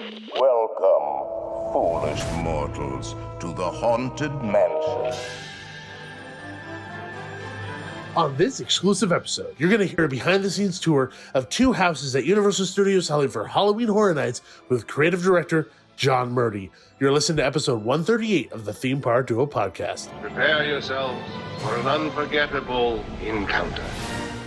Welcome, foolish mortals, to the Haunted Mansion. On this exclusive episode, you're going to hear a behind-the-scenes tour of two houses at Universal Studios held for Halloween Horror Nights with creative director John MURDY. You're listening to episode 138 of the Theme Park Duo podcast. Prepare yourselves for an unforgettable encounter.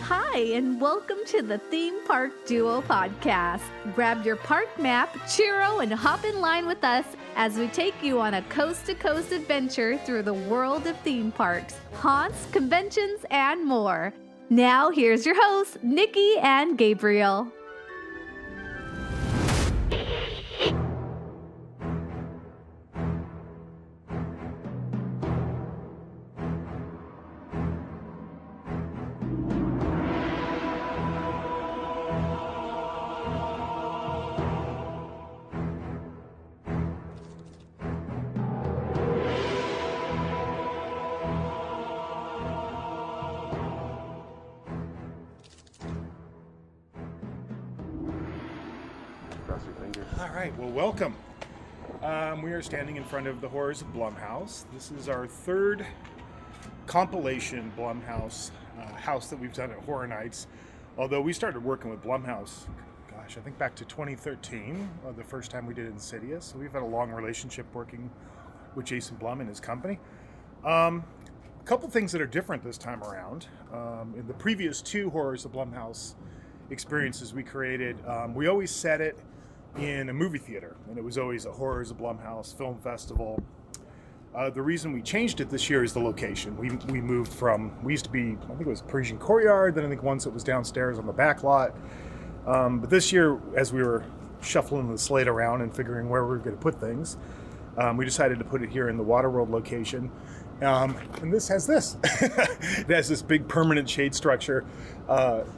Hi, and welcome to the Theme Park Duo podcast. Grab your park map, Chiro, and hop in line with us as we take you on a coast-to-coast adventure through the world of theme parks, haunts, conventions, and more. Now, here's your hosts, Nikki and Gabriel. All right, well, welcome. We are standing in front of the Horrors of Blumhouse. This is our third compilation Blumhouse house that we've done at Horror Nights. Although we started working with Blumhouse, gosh, I think back to 2013, the first time we did Insidious. So we've had a long relationship working with Jason Blum and his company. A couple things that are different this time around. In the previous two Horrors of Blumhouse experiences we created, we always set it in a movie theater, and it was always a Horrors of Blumhouse film festival. The reason we changed it this year is the location. We moved from, we used to be, I think it was Parisian Courtyard, then I think once it was downstairs on the back lot. But this year, as we were shuffling the slate around and figuring where we were going to put things, we decided to put it here in the Waterworld location. And this has this. It has this big permanent shade structure.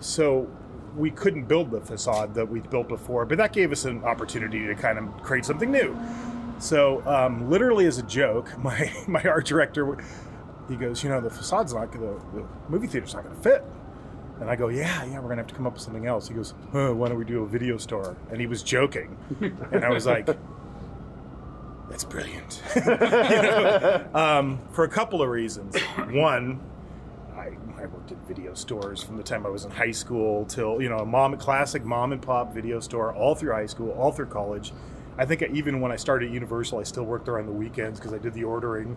So we couldn't build the facade that we'd built before, but that gave us an opportunity to kind of create something new. So literally as a joke, my art director, he goes, the facade's not gonna, the movie theater's not gonna fit. And I go, yeah, we're gonna have to come up with something else. He goes, why don't we do a video store? And he was joking. And I was like, that's brilliant. For a couple of reasons. One, I worked at video stores from the time I was in high school till, a classic mom and pop video store all through high school, all through college. I think even when I started at Universal, I still worked there on the weekends because I did the ordering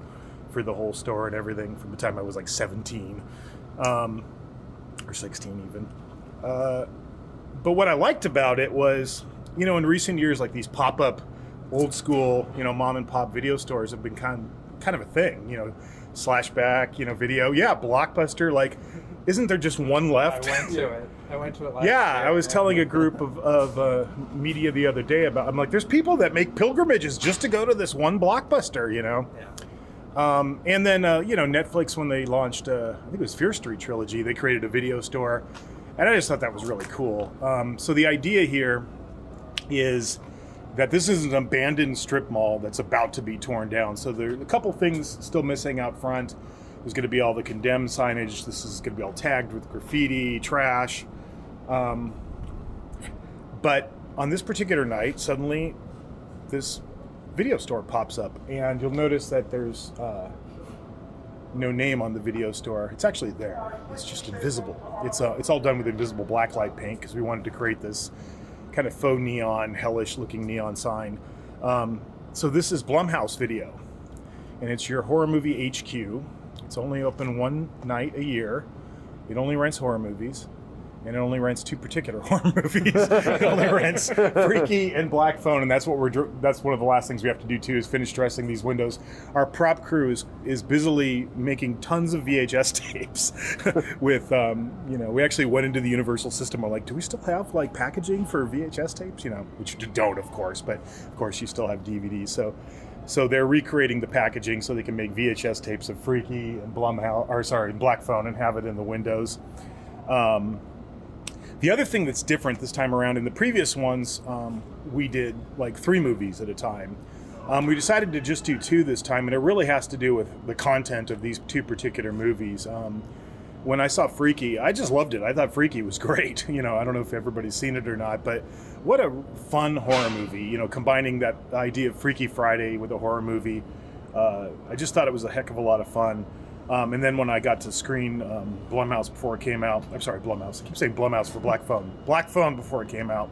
for the whole store and everything from the time I was like 17 or 16 even. But what I liked about it was, in recent years, like these pop-up old school, mom and pop video stores have been kind of a thing, Slashback, video. Yeah, Blockbuster. Like, isn't there just one left? I went to it last year. I was telling a group of media the other day about, I'm like, there's people that make pilgrimages just to go to this one Blockbuster, Yeah. And then, Netflix, when they launched, I think it was Fear Street Trilogy, they created a video store. And I just thought that was really cool. So the idea here is that this is an abandoned strip mall that's about to be torn down. So there's a couple things still missing out front. There's going to be all the condemned signage. This is going to be all tagged with graffiti, trash. But on this particular night, suddenly this video store pops up. And you'll notice that there's no name on the video store. It's actually there. It's just invisible. It's all done with invisible blacklight paint because we wanted to create this kind of faux neon, hellish looking neon sign. So this is Blumhouse Video, and it's your horror movie HQ. It's only open one night a year. It only rents horror movies, and it only rents two particular horror movies. It only rents Freaky and Black Phone, and that's one of the last things we have to do too, is finish dressing these windows. Our prop crew is busily making tons of VHS tapes with, we actually went into the Universal system. We're like, do we still have like packaging for VHS tapes? Which you don't, of course, but of course you still have DVDs. So they're recreating the packaging so they can make VHS tapes of Freaky and Black Phone and have it in the windows. The other thing that's different this time around, in the previous ones, we did like 3 movies at a time. We decided to just do 2 this time, and it really has to do with the content of these 2 particular movies. when I saw Freaky, I just loved it. I thought Freaky was great. I don't know if everybody's seen it or not, but what a fun horror movie, combining that idea of Freaky Friday with a horror movie. I just thought it was a heck of a lot of fun. And then when I got to screen Blumhouse before it came out, I'm sorry, Blumhouse. I keep saying Blumhouse for Black Phone. Black Phone before it came out.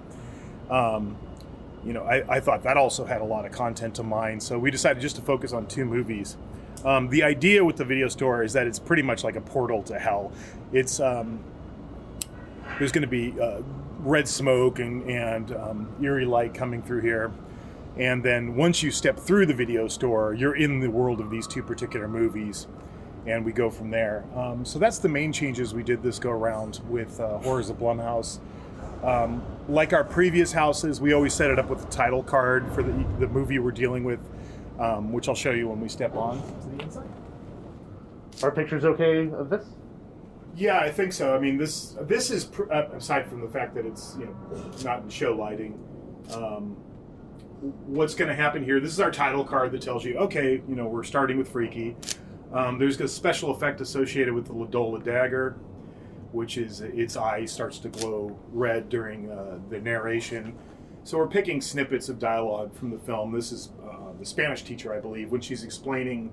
I thought that also had a lot of content to mine. So we decided just to focus on 2 movies. The idea with the video store is that it's pretty much like a portal to hell. It's there's going to be red smoke and eerie light coming through here. And then once you step through the video store, you're in the world of these 2 particular movies. And we go from there. So that's the main changes we did this go around with Horrors of Blumhouse. Like our previous houses, we always set it up with a title card for the movie we're dealing with, which I'll show you when we step on to the inside. Are pictures okay of this? Yeah, I think so. I mean, this is aside from the fact that it's not in show lighting. What's going to happen here? This is our title card that tells you, okay, we're starting with Freaky. There's a special effect associated with the Ladola dagger, which is its eye starts to glow red during the narration. So we're picking snippets of dialogue from the film. This is the Spanish teacher, I believe, when she's explaining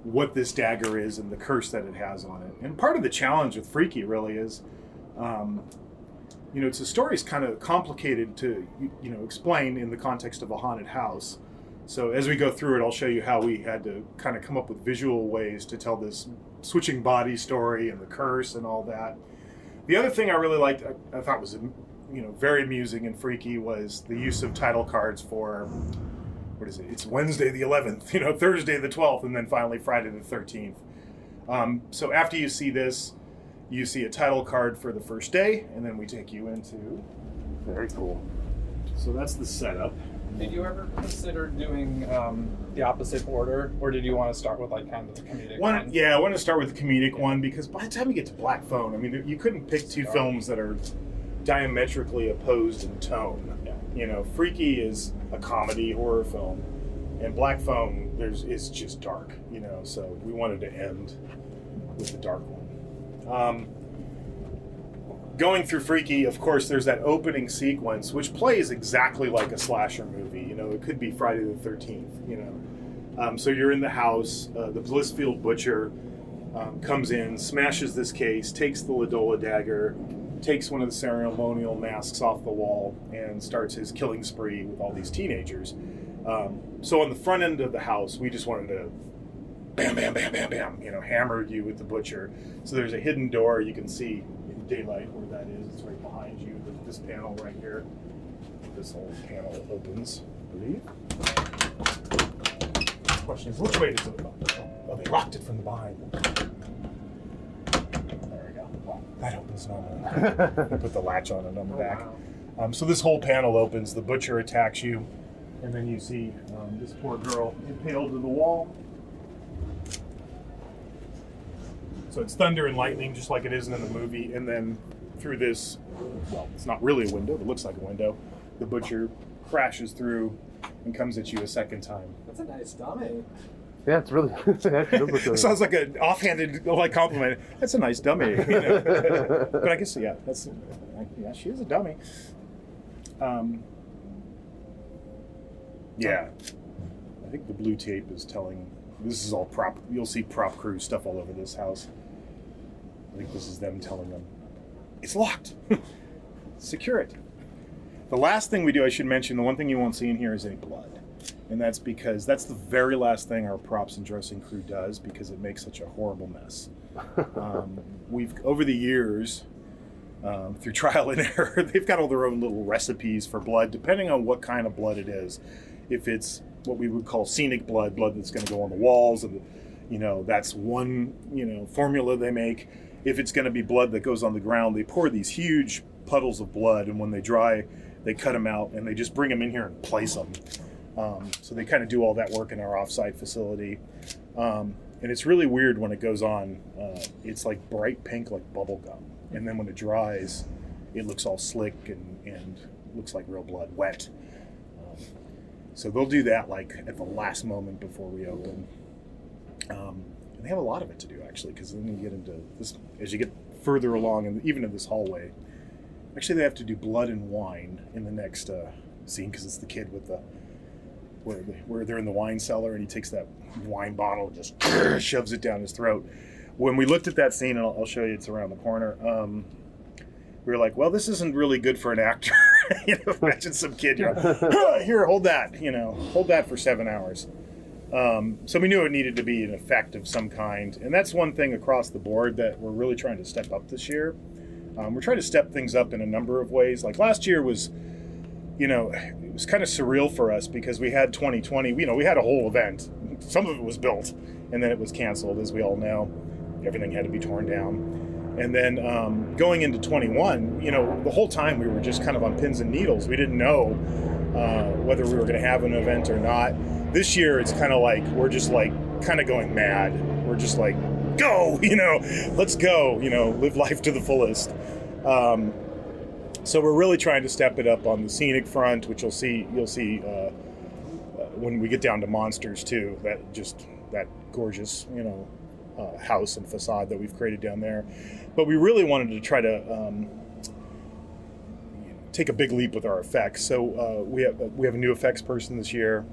what this dagger is and the curse that it has on it. And part of the challenge with Freaky really is, it's a story's kind of complicated to explain in the context of a haunted house. So as we go through it, I'll show you how we had to kind of come up with visual ways to tell this switching body story and the curse and all that. The other thing I really liked, I thought was very amusing and freaky, was the use of title cards for, what is it? It's Wednesday the 11th, Thursday the 12th, and then finally Friday the 13th. So after you see this, you see a title card for the first day, and then we take you into... Very cool. So that's the setup. Did you ever consider doing the opposite order, or did you want to start with kind of the comedic one? Yeah, I want to start with the comedic one, because by the time you get to Black Phone, I mean, you couldn't pick 2 films that are diametrically opposed in tone. Yeah. Freaky is a comedy horror film, and Black Phone is just dark. So we wanted to end with the dark one. Going through Freaky, of course, there's that opening sequence, which plays exactly like a slasher movie. It could be Friday the 13th, So you're in the house, the Blissfield Butcher comes in, smashes this case, takes the Ladola dagger, takes one of the ceremonial masks off the wall, and starts his killing spree with all these teenagers. So on the front end of the house, we just wanted to bam, bam, bam, bam, bam, hammer you with the Butcher. So there's a hidden door you can see in daylight where that is. It's right behind you. This panel right here. This whole panel opens, I believe. The question is, which way does it go? Oh, they locked it from the behind. There we go. Well, that opens normally. Put the latch on it on the back. Wow. So this whole panel opens. The Butcher attacks you, and then you see this poor girl impaled to the wall. So it's thunder and lightning, just like it is in the movie. And then through this, well, it's not really a window, but it looks like a window, the Butcher crashes through and comes at you a second time. That's a nice dummy. Yeah, it's really... It sounds like an offhanded compliment. That's a nice dummy. But I guess, yeah, she is a dummy. Yeah. I think the blue tape is telling... This is all prop... You'll see prop crew stuff all over this house. I think this is them telling them, it's locked. Secure it. The last thing we do, I should mention, the one thing you won't see in here is any blood. And that's because that's the very last thing our props and dressing crew does, because it makes such a horrible mess. We've, over the years, through trial and error, they've got all their own little recipes for blood, depending on what kind of blood it is. If it's what we would call scenic blood that's going to go on the walls, and that's one formula they make. If it's going to be blood that goes on the ground, they pour these huge puddles of blood, and when they dry, they cut them out and they just bring them in here and place them. So they kind of do all that work in our offsite facility, and it's really weird when it goes on. It's like bright pink, like bubble gum, and then when it dries, it looks all slick and looks like real blood, wet. So they'll do that like at the last moment before we open. And they have a lot of it to do, actually, because then you get into this, as you get further along, and even in this hallway, actually they have to do blood and wine in the next scene, because it's the kid with the, where they're in the wine cellar, and he takes that wine bottle and just shoves it down his throat. When we looked at that scene, and I'll show you, it's around the corner, we were like, well, this isn't really good for an actor. Imagine some kid, here, hold that, hold that for 7 hours. So we knew it needed to be an effect of some kind. And that's one thing across the board that we're really trying to step up this year. We're trying to step things up in a number of ways. Like last year was, it was kind of surreal for us because we had 2020, we had a whole event. Some of it was built and then it was canceled, as we all know. Everything had to be torn down. And then going into 21, the whole time we were just kind of on pins and needles. We didn't know whether we were going to have an event or not. This year, it's kind of like, we're just like kind of going mad. We're just like, go, let's go, live life to the fullest. So we're really trying to step it up on the scenic front, which you'll see when we get down to monsters too, that gorgeous, house and facade that we've created down there. But we really wanted to try to take a big leap with our effects. So we have a new effects person this year,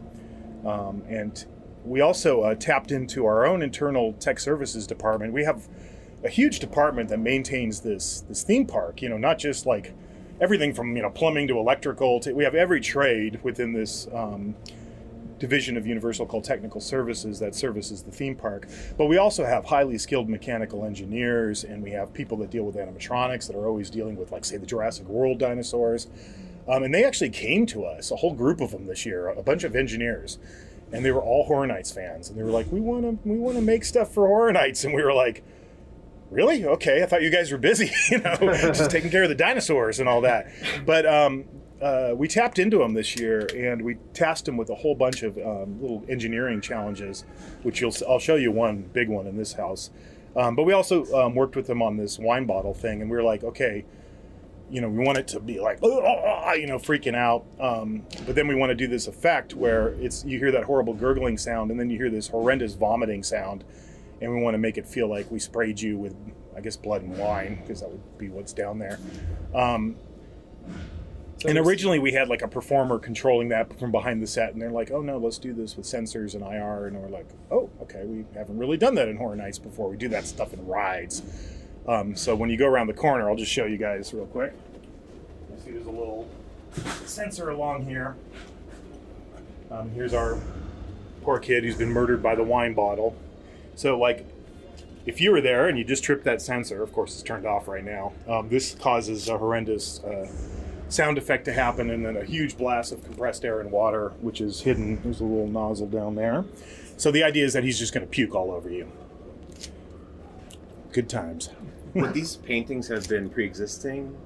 and we also tapped into our own internal tech services department. We have a huge department that maintains this theme park. Not just like everything from plumbing to electrical. We have every trade within this division of Universal called Technical Services that services the theme park. But we also have highly skilled mechanical engineers, and we have people that deal with animatronics that are always dealing with, like, say, the Jurassic World dinosaurs. And they actually came to us, a whole group of them this year, a bunch of engineers, and they were all Horror Nights fans. And they were like, we want to make stuff for Horror Nights. And we were like, really? Okay, I thought you guys were busy, just taking care of the dinosaurs and all that. But we tapped into them this year, and we tasked them with a whole bunch of little engineering challenges, which I'll show you one big one in this house. But we also worked with them on this wine bottle thing, and we were like, okay, we want it to be like, freaking out. But then we want to do this effect where you hear that horrible gurgling sound, and then you hear this horrendous vomiting sound, and we want to make it feel like we sprayed you with, I guess, blood and wine, because that would be what's down there. And originally we had like a performer controlling that from behind the set, and they're like, oh no, let's do this with sensors and IR, and we're like, oh, okay, we haven't really done that in Horror Nights before. We do that stuff in rides. So when you go around the corner, I'll just show you guys real quick. You see there's a little sensor along here. Here's our poor kid who's been murdered by the wine bottle. So like, if you were there and you just tripped that sensor, of course it's turned off right now, this causes a horrendous sound effect to happen, and then a huge blast of compressed air and water, which is hidden. There's a little nozzle down there. So the idea is that he's just going to puke all over you. Good times. Would these paintings have been pre-existing?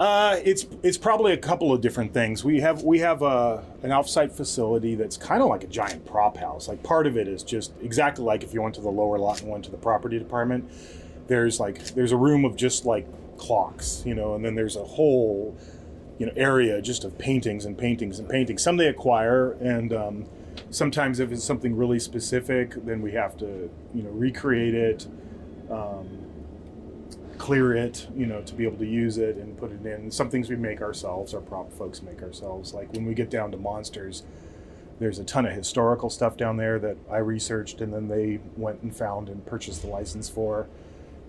It's probably a couple of different things. We have an off-site facility that's kind of like a giant prop house. Like, part of it is just exactly like if you went to the lower lot and went to the property department. There's a room of just like clocks, and then there's a whole, area just of paintings and paintings and paintings. Some they acquire, and sometimes if it's something really specific, then we have to, recreate it, clear it, to be able to use it and put it in. Some things we make ourselves, our prop folks make ourselves. Like when we get down to monsters, there's a ton of historical stuff down there that I researched, and then they went and found and purchased the license for.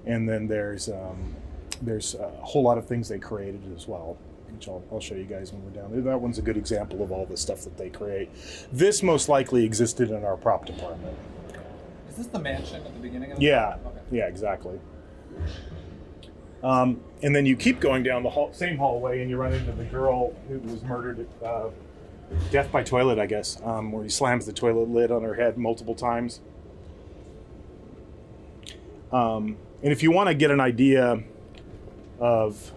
And then there's a whole lot of things they created as well, which I'll show you guys when we're down there. That one's a good example of all the stuff that they create. This most likely existed in our prop department. Is this the mansion at the beginning of the Yeah, film? Okay. yeah, exactly. And then you keep going down the same hallway, and you run into the girl who was murdered, death by toilet, I guess, where he slams the toilet lid on her head multiple times. And if you want to get an idea of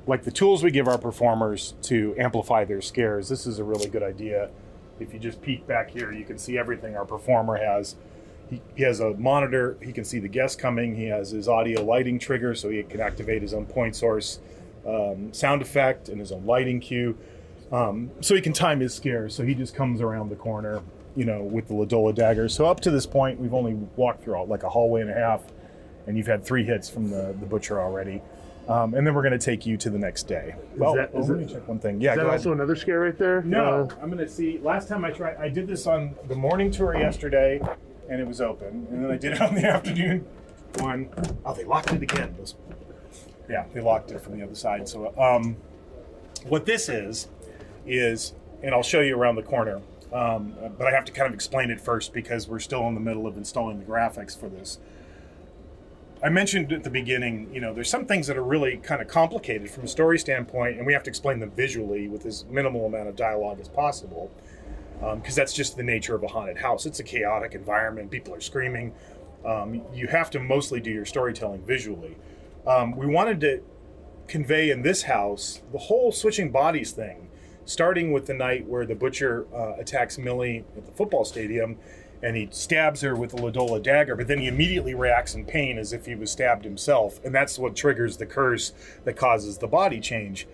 like the tools we give our performers to amplify their scares, this is a really good idea. If you just peek back here, you can see everything our performer has. He has a monitor, he can see the guests coming, he has his audio lighting trigger so he can activate his own point source sound effect and his own lighting cue. So he can time his scare. So he just comes around the corner, with the Ladola dagger. So up to this point, we've only walked through like a hallway and a half, and you've had 3 hits from the butcher already. And then we're going to take you to the next day. Let me check one thing. Yeah, is that go also ahead. another scare right there? No, I'm going to see. Last time I did this on the morning tour yesterday, and it was open. And then I did it on the afternoon one. Oh, they locked it again. Yeah, they locked it from the other side. So what this is, and I'll show you around the corner, but I have to kind of explain it first because we're still in the middle of installing the graphics for this. I mentioned at the beginning, there's some things that are really kind of complicated from a story standpoint, and we have to explain them visually with as minimal amount of dialogue as possible, because that's just the nature of a haunted house. It's a chaotic environment. People are screaming. You have to mostly do your storytelling visually. We wanted to convey in this house the whole switching bodies thing, starting with the night where the butcher attacks Millie at the football stadium, and he stabs her with the Ladola dagger, but then he immediately reacts in pain as if he was stabbed himself, and that's what triggers the curse that causes the body change.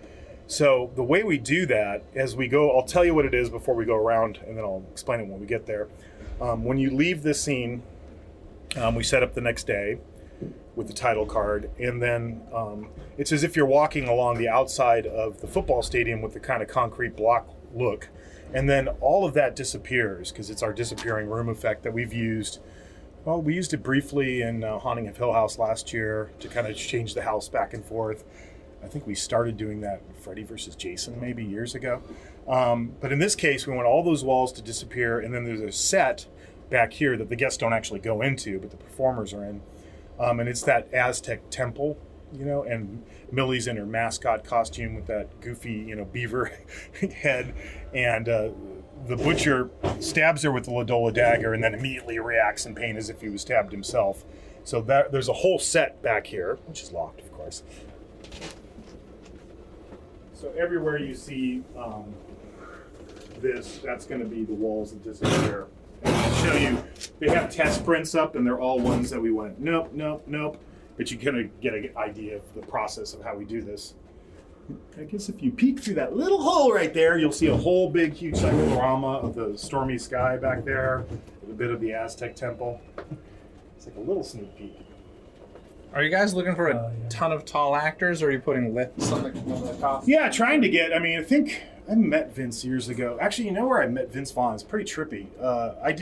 So the way we do that, as we go, I'll tell you what it is before we go around, and then I'll explain it when we get there. When you leave this scene, we set up the next day with the title card, and then it's as if you're walking along the outside of the football stadium with the kind of concrete block look, and then all of that disappears because it's our disappearing room effect that we've used. Well, we used it briefly in Haunting of Hill House last year to kind of change the house back and forth. I think we started doing that in Freddy vs. Jason maybe years ago. But in this case, we want all those walls to disappear, and then there's a set back here that the guests don't actually go into, but the performers are in. And it's that Aztec temple, and Millie's in her mascot costume with that goofy, beaver head, and the butcher stabs her with the Ladola dagger and then immediately reacts in pain as if he was stabbed himself. So there's a whole set back here, which is locked, of course. So everywhere you see that's going to be the walls that disappear. And I'll show you, they have test prints up, and they're all ones that we went, nope, nope, nope. But you kind of get an idea of the process of how we do this. I guess if you peek through that little hole right there, you'll see a whole big, huge cyclorama of the stormy sky back there, with a bit of the Aztec temple. It's like a little sneak peek. Are you guys looking for a ton of tall actors, or are you putting lifts on the costume? Yeah, trying to get, I think I met Vince years ago. Actually, where I met Vince Vaughn? It's pretty trippy. I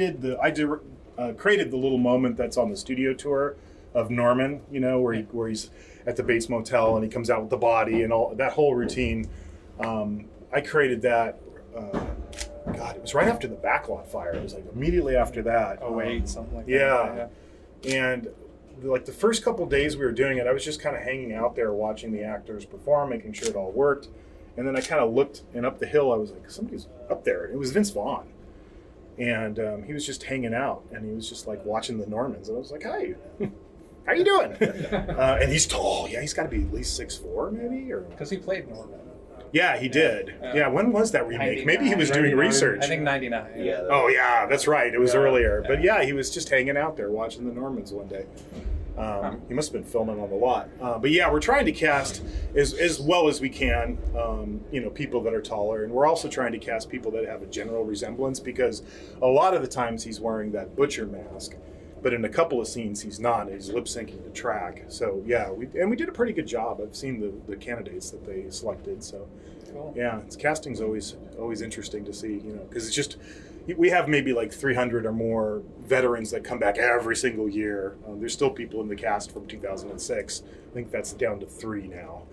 created the little moment that's on the studio tour of Norman, where he's at the Bates Motel and he comes out with the body and all that whole routine. I created that. It was right after the backlot fire. It was like immediately after that. 08, something like that. Yeah. And like the first couple days we were doing it, I was just kind of hanging out there watching the actors perform, making sure it all worked. And then I kind of looked, and up the hill, I was like, somebody's up there. It was Vince Vaughn. And he was just hanging out, and he was just like watching the Normans. And I was like, hi, how you doing? And he's tall. Yeah, he's got to be at least 6'4", maybe? Because he played Norman. Yeah, he did. Yeah, when was that remake? Maybe he was doing research. I think 99. Yeah. Oh, yeah, that's right. It was earlier. Yeah. But yeah, he was just hanging out there watching the Normans one day. He must have been filming on the lot. But yeah, we're trying to cast as well as we can, people that are taller. And we're also trying to cast people that have a general resemblance, because a lot of the times he's wearing that butcher mask. But in a couple of scenes, he's not. He's lip syncing the track. So yeah, we did a pretty good job. I've seen the candidates that they selected. So cool. Yeah, casting's always interesting to see. Because it's just, we have maybe like 300 or more veterans that come back every single year. There's still people in the cast from 2006. I think that's down to 3 now.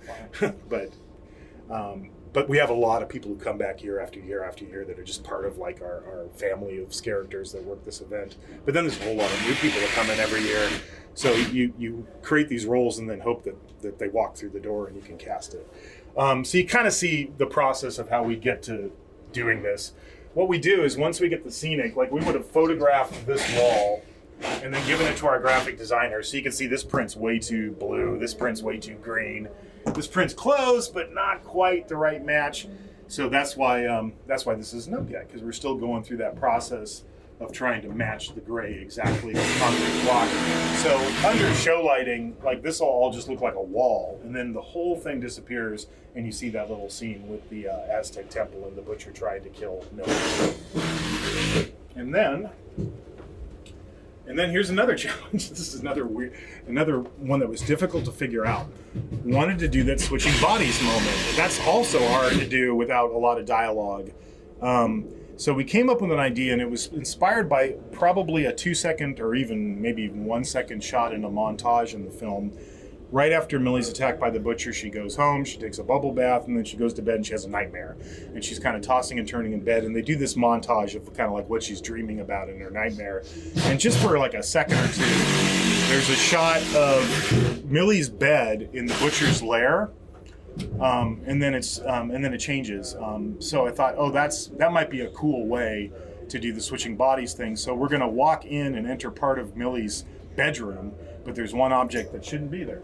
Wow. But we have a lot of people who come back year after year after year that are just part of like our family of characters that work this event. But then there's a whole lot of new people that come in every year. So you create these roles and then hope that they walk through the door and you can cast it. So you kind of see the process of how we get to doing this. What we do is once we get the scenic, like we would have photographed this wall and then given it to our graphic designer. So you can see this print's way too blue, this print's way too green. This print's close, but not quite the right match. So that's why this isn't up yet, because we're still going through that process of trying to match the gray exactly the concrete block. So under show lighting, like this will all just look like a wall, and then the whole thing disappears, and you see that little scene with the Aztec temple and the butcher trying to kill Millie. And then here's another challenge. This is another one that was difficult to figure out. Wanted to do that switching bodies moment. That's also hard to do without a lot of dialogue. So we came up with an idea, and it was inspired by probably a 2-second or maybe even 1 second shot in a montage in the film. Right after Millie's attacked by the butcher, she goes home, she takes a bubble bath, and then she goes to bed and she has a nightmare. And she's kind of tossing and turning in bed, and they do this montage of kind of like what she's dreaming about in her nightmare. And just for like a second or two, there's a shot of Millie's bed in the butcher's lair. And then it changes. So I thought, that might be a cool way to do the switching bodies thing. So we're going to walk in and enter part of Millie's bedroom, but there's one object that shouldn't be there.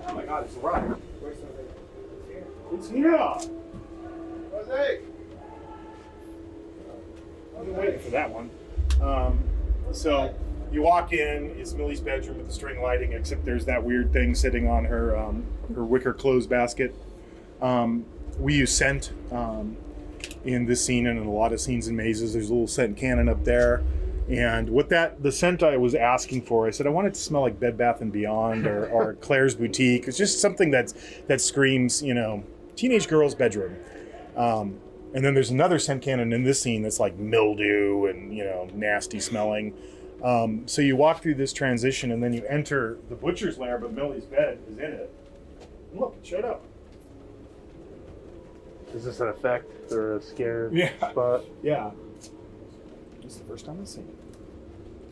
Oh my God, it's right. It's here. I'm waiting for that one. So you walk in, it's Millie's bedroom with the string lighting, except there's that weird thing sitting on her wicker clothes basket. We use scent in this scene and in a lot of scenes in mazes. There's a little scent cannon up there. And with the scent I was asking for, I said I want it to smell like Bed Bath & Beyond or Claire's Boutique. It's just something that screams, teenage girl's bedroom. And then there's another scent cannon in this scene that's like mildew and, nasty smelling. So you walk through this transition, and then you enter the butcher's lair, but Millie's bed is in it. And look, it showed up. Is this an effect or a scare spot? Yeah. This is the first time I've seen it.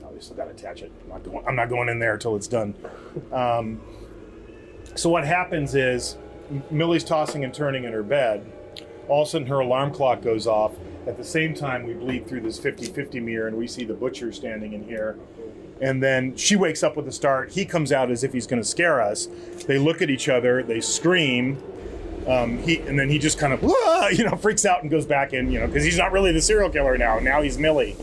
Oh, we still got to attach it. I'm not going in there until it's done. So what happens is Millie's tossing and turning in her bed. All of a sudden, her alarm clock goes off. At the same time, we bleed through this 50-50 mirror, and we see the butcher standing in here. And then she wakes up with a start. He comes out as if he's going to scare us. They look at each other. They scream. And then he just kind of, freaks out and goes back in, because he's not really the serial killer now. Now he's Millie.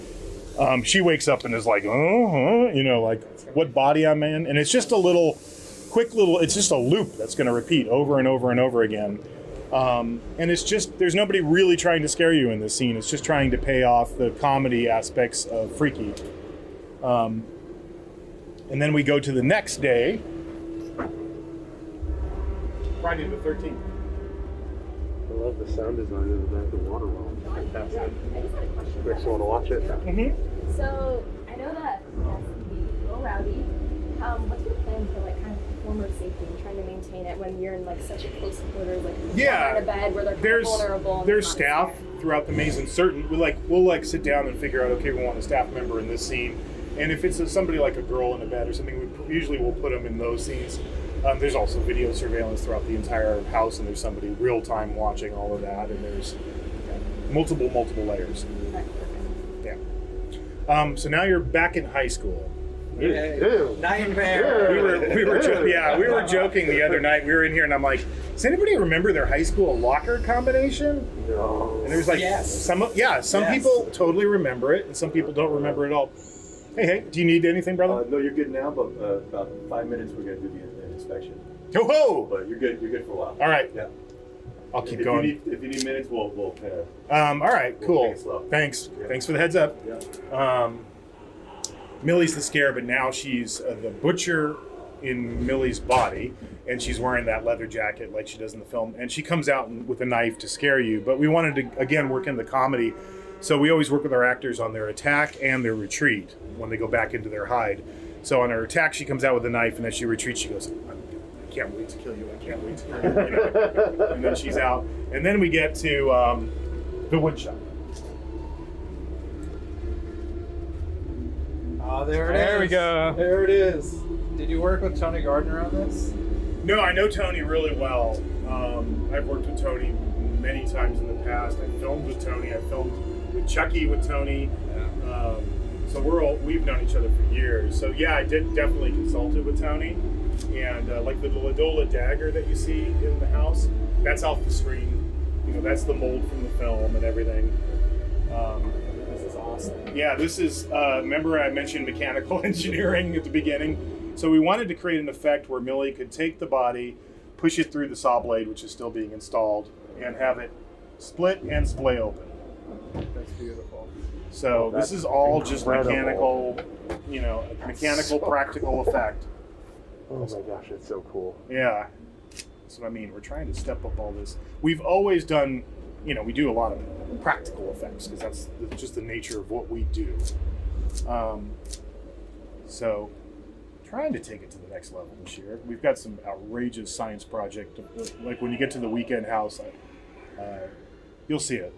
She wakes up and is like, like, what body I'm in? And it's just it's just a loop that's going to repeat over and over and over again. And it's just, there's nobody really trying to scare you in this scene. It's just trying to pay off the comedy aspects of Freaky. And then we go to the next day, Friday the 13th. I love the sound design in the back of the water well. Fantastic. I just had a question. Makes you want to watch it. Mm-hmm. So, I know that it has to be a little rowdy. What's your plan for kind of performer safety and trying to maintain it when you're in such a close quarters, in a bed where they're kind of vulnerable? There's staff throughout the maze, and we'll sit down and figure out, okay, we want a staff member in this scene, and if it's somebody like a girl in a bed or something, we'll put them in those scenes. There's also video surveillance throughout the entire house, and there's somebody real time watching all of that, and there's multiple layers. Yeah. So now you're back in high school. Nightmare. We were joking the other night. We were in here, and I'm like, does anybody remember their high school locker combination? No. And there's some people totally remember it, and some people don't remember it all. Hey, do you need anything, brother? No, you're good now, but about 5 minutes we're going to do the inspection. Ho-ho! But you're good for a while. All right. Yeah. I'll keep going. If you need minutes, we'll kind of... all right, cool. Take it slow. Thanks. Yeah. Thanks for the heads up. Yeah. Millie's the scare, but now she's the butcher in Millie's body, and she's wearing that leather jacket like she does in the film, and she comes out with a knife to scare you. But we wanted to, again, work in the comedy, so we always work with our actors on their attack and their retreat when they go back into their hide. So on her attack, she comes out with a knife, and then she retreats. She goes, I can't wait to kill you. I can't wait to kill you. And then she's out. And then we get to the woodshop. Oh, there we go. There it is. Did you work with Tony Gardner on this? No, I know Tony really well. I've worked with Tony many times in the past. I filmed with Tony. I filmed with Chucky with Tony. Yeah. So we've known each other for years. So yeah, I did definitely consulted with Tony. And like the Ladola dagger that you see in the house, that's off the screen. that's the mold from the film and everything. This is awesome. Yeah, this is, remember I mentioned mechanical engineering at the beginning? So we wanted to create an effect where Millie could take the body, push it through the saw blade, which is still being installed, and have it split and splay open. That's beautiful. So this is all just mechanical, mechanical practical effect. Oh my gosh, it's so cool. Yeah, that's what I mean. We're trying to step up all this. We've always done, we do a lot of practical effects because that's just the nature of what we do. So trying to take it to the next level this year. We've got some outrageous science project. Like when you get to the weekend house, you'll see it.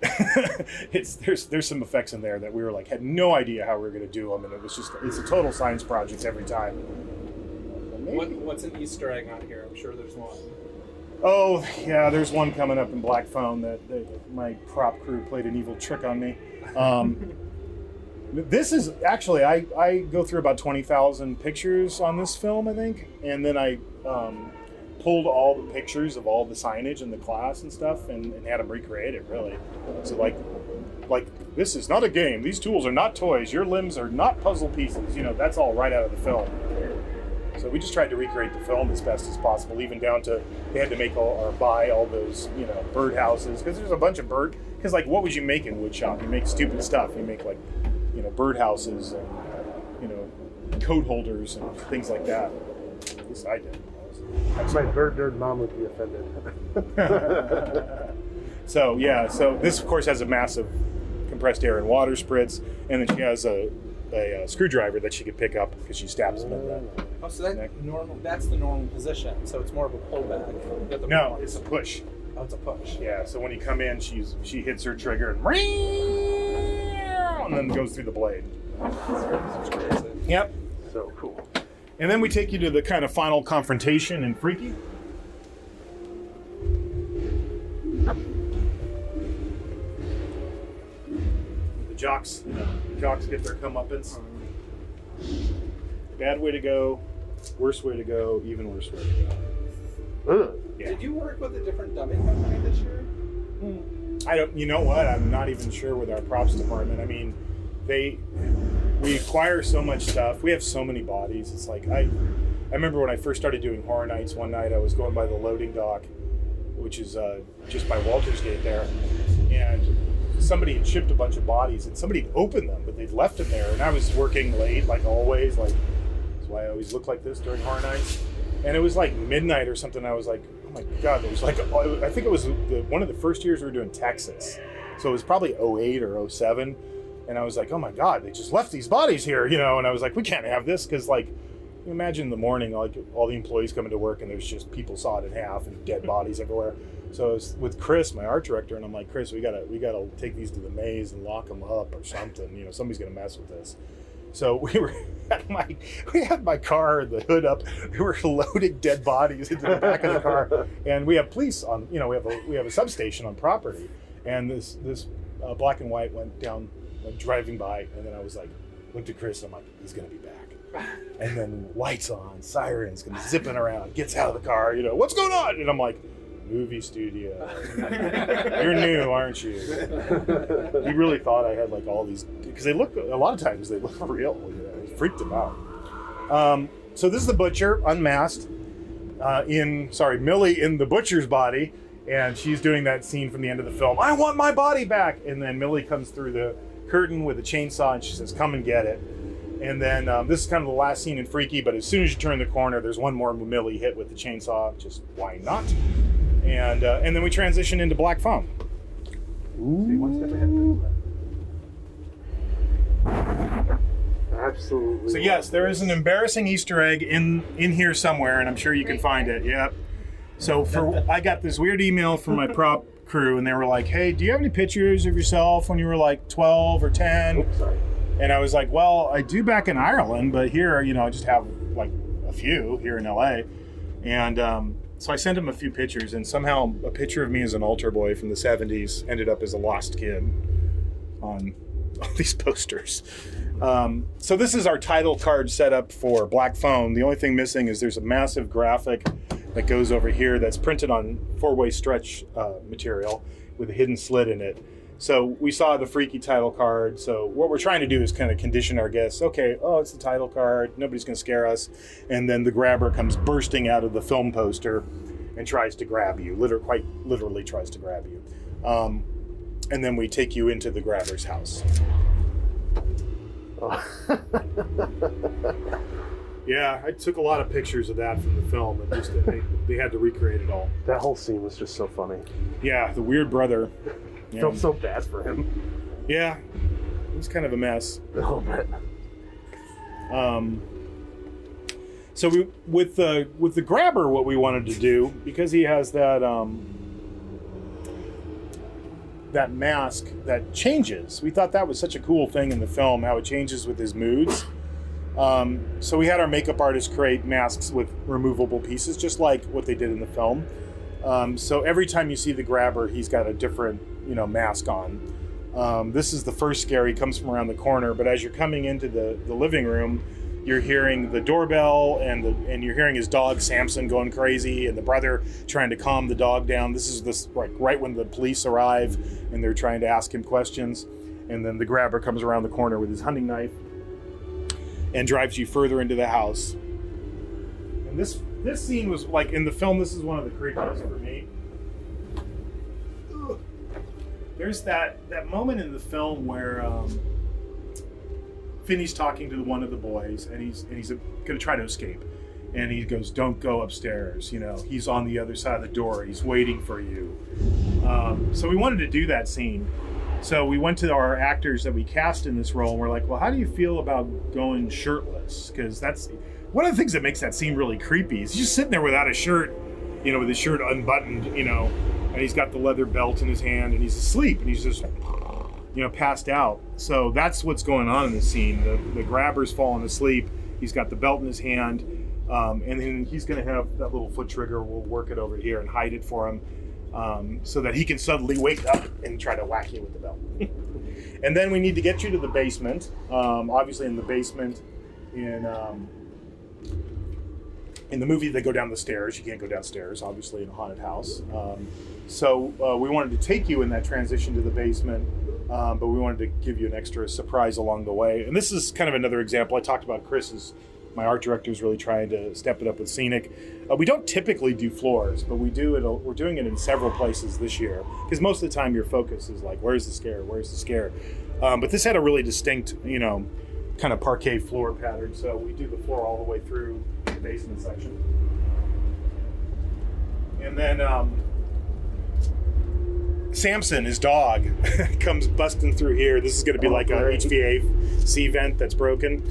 There's some effects in there that we were like, had no idea how we were going to do them, and it's a total science project every time. What's an Easter egg on here? I'm sure there's one. Oh yeah, there's one coming up in Black Phone that my prop crew played an evil trick on me. This is actually, I go through about 20,000 pictures on this film, I think, and then I pulled all the pictures of all the signage in the class and stuff and had them recreate it, really. So like this is not a game. These tools are not toys. Your limbs are not puzzle pieces. That's all right out of the film. So we just tried to recreate the film as best as possible, even down to they had to make buy all those, bird houses, because there's a bunch of because what would you make in woodshop? You make stupid stuff. You make bird houses and, coat holders and things like that. At least I did. My bird nerd mom would be offended. So this of course has a massive compressed air and water spritz, and then she has a screwdriver that she could pick up because she stabs them in the so that's the normal position. So it's more of a pullback. No, it's a push. Oh, it's a push. Yeah. So when you come in, she hits her trigger and then goes through the blade. That's crazy. Yep. So cool. And then we take you to the kind of final confrontation in Freaky. The jocks get their comeuppance. Bad way to go, worst way to go, even worse way to go. Yeah. Did you work with a different dubbing company this year? You know what? I'm not even sure with our props department. I mean, we acquire so much stuff. We have so many bodies. It's like I remember when I first started doing Horror Nights. One night I was going by the loading dock, which is just by Walter's Gate there, and somebody had shipped a bunch of bodies, and somebody had opened them, but they'd left them there. And I was working late, like always. That's why I always look like this during Horror Nights. And it was like midnight or something. I was like, oh my God, it was like, I think it was one of the first years we were doing Texas. So it was probably 08 or 07. And I was like, oh my God, they just left these bodies here, and I was like, we can't have this, because imagine in the morning, all the employees coming to work and there's just people sawed in half and dead bodies everywhere. So I was with Chris, my art director, and I'm like, Chris, we gotta take these to the maze and lock them up or something. Somebody's gonna mess with this. So we had my car, the hood up. We were loading dead bodies into the back of the car, and we have police on. We have a substation on property, and this black and white went driving by, and then I was like, looked at Chris, and I'm like, he's gonna be back. And then lights on, sirens, comes zipping around, gets out of the car. What's going on? And I'm like, movie studio. You're new, aren't you? He really thought I had all these, because a lot of times they look real. It freaked him out. So this is the butcher, unmasked, Millie in the butcher's body, and she's doing that scene from the end of the film. I want my body back. And then Millie comes through the curtain with a chainsaw, and she says, come and get it. And then this is kind of the last scene in Freaky, but as soon as you turn the corner, there's one more Millie hit with the chainsaw. Just why not? And then we transition into Black Phone. Ooh. Absolutely. So yes, there is an embarrassing Easter egg in here somewhere, and I'm sure you can find it. Yep. So I got this weird email from my prop crew, and they were like, hey, do you have any pictures of yourself when you were 12 or 10? Oops, sorry. And I was like, well, I do back in Ireland, but here, I just have a few here in LA. And so I sent him a few pictures, and somehow a picture of me as an altar boy from the 70s ended up as a lost kid on all these posters. So this is our title card set up for Black Phone. The only thing missing is there's a massive graphic that goes over here that's printed on 4-way stretch material with a hidden slit in it. So we saw the freaky title card. So what we're trying to do is kind of condition our guests. Okay, it's the title card. Nobody's going to scare us. And then the grabber comes bursting out of the film poster and tries to grab you. Quite literally tries to grab you. And then we take you into the grabber's house. Oh. Yeah, I took a lot of pictures of that from the film, and just they had to recreate it all. That whole scene was just so funny. Yeah, the weird brother. I felt so bad for him. Yeah, it was kind of a mess. A little bit. So with the grabber, what we wanted to do, because he has that that mask that changes, we thought that was such a cool thing in the film, how it changes with his moods. So we had our makeup artist create masks with removable pieces, just like what they did in the film. So every time you see the grabber, he's got a different, mask on. This is the first scare. He comes from around the corner, but as you're coming into the living room, you're hearing the doorbell and you're hearing his dog Samson going crazy, and the brother trying to calm the dog down. This is right when the police arrive and they're trying to ask him questions, and then the grabber comes around the corner with his hunting knife and drives you further into the house. And this scene was like in the film. This is one of the creepiest for me. Ugh. There's that moment in the film where Finney's talking to one of the boys, and he's going to try to escape, and he goes, "Don't go upstairs. He's on the other side of the door. He's waiting for you." So we wanted to do that scene. So we went to our actors that we cast in this role, and we're like, well, how do you feel about going shirtless? Because that's one of the things that makes that scene really creepy. He's just sitting there without a shirt, with his shirt unbuttoned, and he's got the leather belt in his hand, and he's asleep, and he's just, passed out. So that's what's going on in this scene. The grabber's falling asleep. He's got the belt in his hand, and then he's going to have that little foot trigger. We'll work it over here and hide it for him. So that he can suddenly wake up and try to whack you with the belt. And then we need to get you to the basement. Obviously in the basement, in the movie they go down the stairs. You can't go downstairs, obviously, in a haunted house. So we wanted to take you in that transition to the basement, but we wanted to give you an extra surprise along the way. And this is kind of another example. I talked about my art director is really trying to step it up with scenic. We don't typically do floors, but we do it. We're doing it in several places this year, because most of the time your focus is like, where's the scare? Where's the scare? But this had a really distinct, kind of parquet floor pattern. So we do the floor all the way through the basement section. And then Samson, his dog, comes busting through here. This is going to be like a HVAC vent that's broken.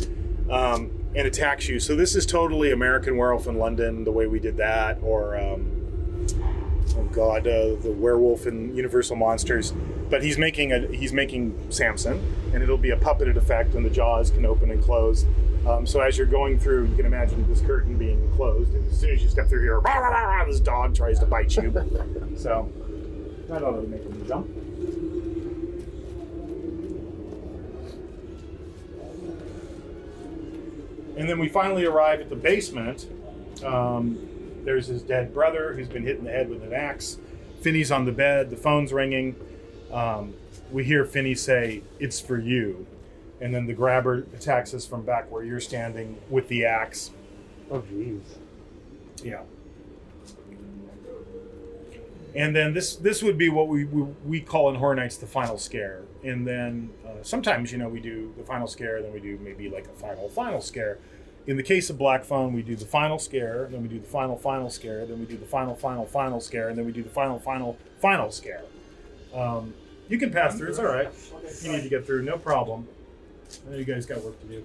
And attacks you. So this is totally American Werewolf in London, the way we did that, or the werewolf in Universal Monsters. But he's making Samson, and it'll be a puppeted effect, and the jaws can open and close. So as you're going through, you can imagine this curtain being closed, and as soon as you step through here, this dog tries to bite you. So that ought to make him jump. And then we finally arrive at the basement. There's his dead brother who's been hit in the head with an axe. Finney's on the bed, the phone's ringing. We hear Finney say, "It's for you." And then the grabber attacks us from back where you're standing with the axe. Oh, jeez. Yeah. And then this would be what we call in Horror Nights the final scare. And then sometimes, we do the final scare, then we do maybe like a final scare. In the case of Black Phone, we do the final scare, then we do the final scare, then we do the final scare, and then we do the final scare. You can pass through, it's all right. If you need to get through, no problem. I know you guys got work to do.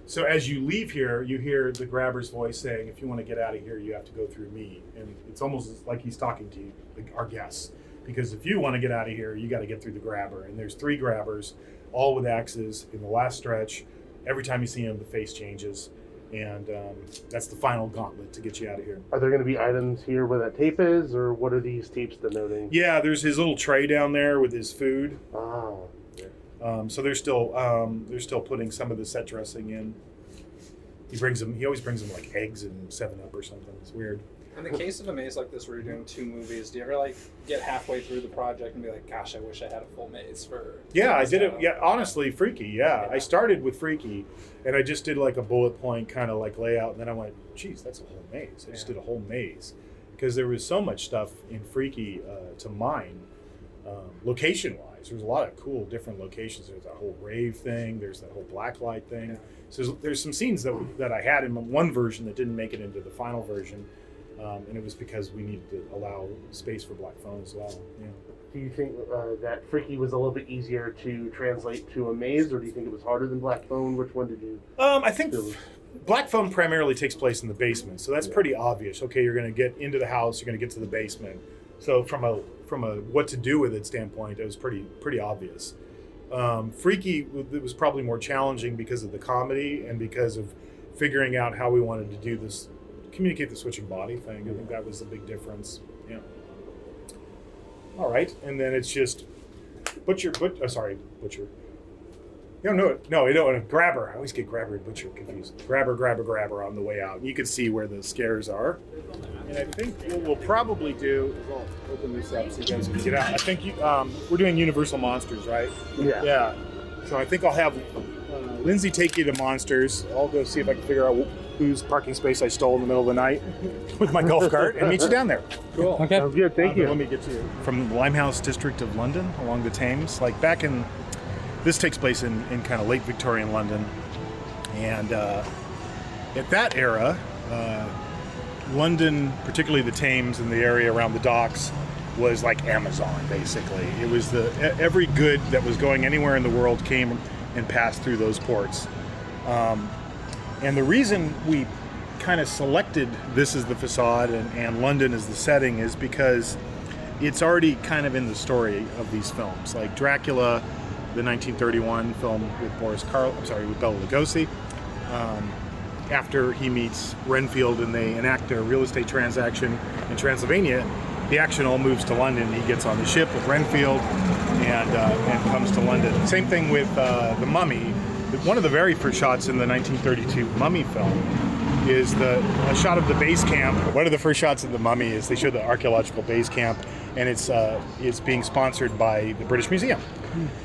So as you leave here, you hear the grabber's voice saying, "If you want to get out of here, you have to go through me." And it's almost like he's talking to you, our guests. Because if you want to get out of here, you got to get through the grabber. And there's 3 grabbers, all with axes in the last stretch. Every time you see him, the face changes. And that's the final gauntlet to get you out of here. Are there going to be items here where that tape is, or what are these tapes denoting? Yeah, there's his little tray down there with his food. Oh. So they're still putting some of the set dressing in. He always brings them like eggs and 7-Up or something. It's weird. In the case of a maze like this where you're doing 2 movies, do you ever like get halfway through the project and be like, gosh, I wish I had a full maze for... Yeah, I did it. Yeah, honestly, Freaky, yeah. I started with Freaky, and I just did like a bullet point kind of like layout, and then I went, geez, that's a whole maze. I just did a whole maze. Because there was so much stuff in Freaky to mine, location-wise. There was a lot of cool different locations. There's that whole rave thing. There's that whole blacklight thing. Yeah. So there's some scenes that I had in one version that didn't make it into the final version. And it was because we needed to allow space for black phone as well. Yeah. Do you think that Freaky was a little bit easier to translate to a maze, or do you think it was harder than Black Phone? Which one did you? I think Black Phone primarily takes place in the basement, so that's pretty obvious. Okay, you're going to get into the house, you're going to get to the basement. So from a what to do with it standpoint, it was pretty obvious. Freaky, it was probably more challenging because of the comedy and because of figuring out how we wanted to do this. Communicate the switching body thing. I think that was the big difference. Yeah. All right, and then it's just Butcher. No, Grabber. I always get Grabber and Butcher confused. Grabber on the way out. And you can see where the scares are. And I think what we'll probably do is I'll open this up so you guys can get out. I think we're doing Universal Monsters, right? Yeah. Yeah. So I think I'll have Lindsay take you to Monsters. I'll go see if I can figure out whose parking space I stole in the middle of the night with my golf cart and meet you down there. Cool. Okay. Sounds good. Thank you. Let me get you from the Limehouse district of London along the Thames. Like back in, this takes place in kind of late Victorian London. And at that era, London, particularly the Thames and the area around the docks, was like Amazon, basically. It was every good that was going anywhere in the world came and passed through those ports. And the reason we kind of selected this as the facade and London as the setting is because it's already kind of in the story of these films. Like Dracula, the 1931 film with with Bela Lugosi. After he meets Renfield and they enact a real estate transaction in Transylvania, the action all moves to London. He gets on the ship with Renfield and comes to London. Same thing with The Mummy. One of the very first shots in the 1932 Mummy film is a shot of the base camp. One of the first shots of The Mummy is they show the archaeological base camp, and it's being sponsored by the British Museum.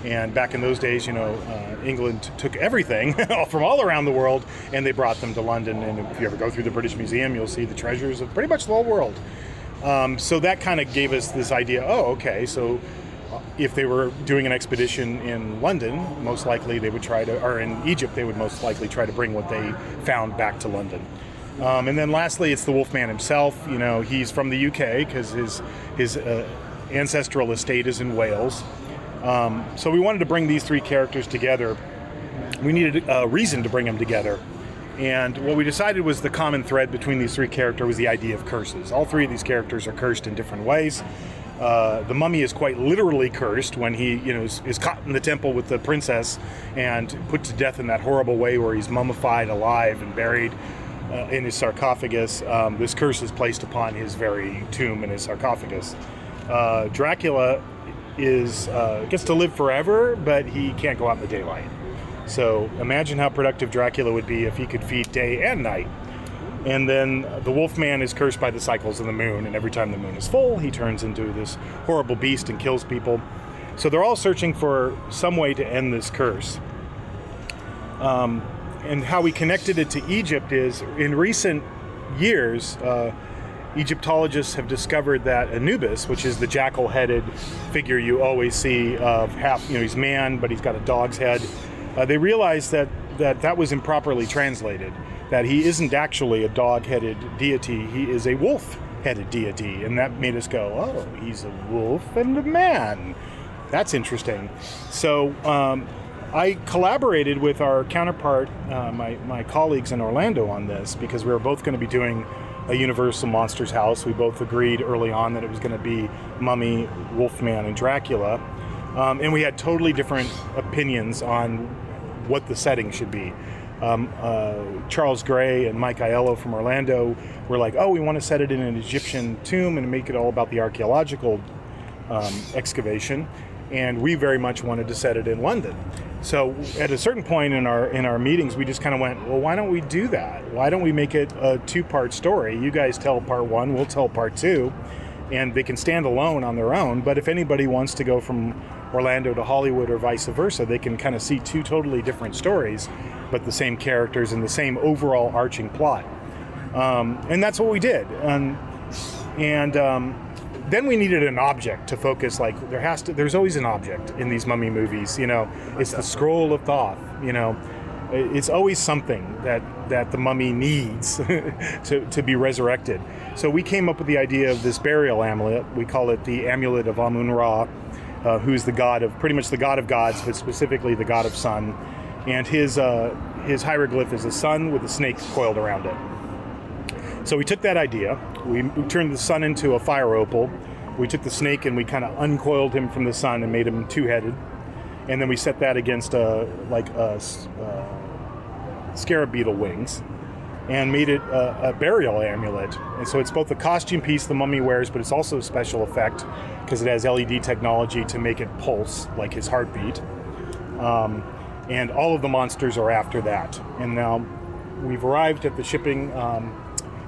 And back in those days, England took everything from all around the world, and they brought them to London. And if you ever go through the British Museum, you'll see the treasures of pretty much the whole world. So that kind of gave us this idea, so if they were doing an expedition in London, most likely they would or in Egypt, they would most likely try to bring what they found back to London. And then lastly, it's the Wolfman himself. He's from the UK because his ancestral estate is in Wales. So we wanted to bring these 3 characters together. We needed a reason to bring them together. And what we decided was the common thread between these 3 characters was the idea of curses. All 3 of these characters are cursed in different ways. The Mummy is quite literally cursed when he, is caught in the temple with the princess and put to death in that horrible way where he's mummified alive and buried in his sarcophagus. This curse is placed upon his very tomb in his sarcophagus. Dracula gets to live forever, but he can't go out in the daylight. So imagine how productive Dracula would be if he could feed day and night. And then the Wolfman is cursed by the cycles of the moon, and every time the moon is full, he turns into this horrible beast and kills people. So they're all searching for some way to end this curse. And how we connected it to Egypt is, in recent years, Egyptologists have discovered that Anubis, which is the jackal-headed figure you always see of he's man, but he's got a dog's head. They realized that was improperly translated. That he isn't actually a dog-headed deity, he is a wolf-headed deity. And that made us go, oh, he's a wolf and a man. That's interesting. So I collaborated with our counterpart, my colleagues in Orlando on this, because we were both going to be doing a Universal Monsters house. We both agreed early on that it was going to be Mummy, Wolfman, and Dracula. And we had totally different opinions on what the setting should be. Charles Gray and Mike Aiello from Orlando were like, we want to set it in an Egyptian tomb and make it all about the archaeological excavation. and we very much wanted to set it in London. So at a certain point in our meetings, we just kind of went, well, why don't we do that? Why don't we make it a 2-part story? You guys tell part 1, we'll tell part 2, and they can stand alone on their own. But if anybody wants to go from Orlando to Hollywood or vice versa, they can kind of see 2 totally different stories, but the same characters and the same overall arching plot. And that's what we did. Then we needed an object to focus. Like there's always an object in these mummy movies. It's the scroll of Thoth. It's always something that the mummy needs to be resurrected. So we came up with the idea of this burial amulet. We call it the Amulet of Amun-Ra, who's pretty much the god of gods, but specifically the god of sun. And his hieroglyph is a sun with a snake coiled around it. So we took that idea, we turned the sun into a fire opal, we took the snake and we kind of uncoiled him from the sun and made him 2-headed, and then we set that against scarab beetle wings, and made it a burial amulet. And so it's both a costume piece the mummy wears, but it's also a special effect because it has LED technology to make it pulse like his heartbeat. And all of the monsters are after that. And now we've arrived at the shipping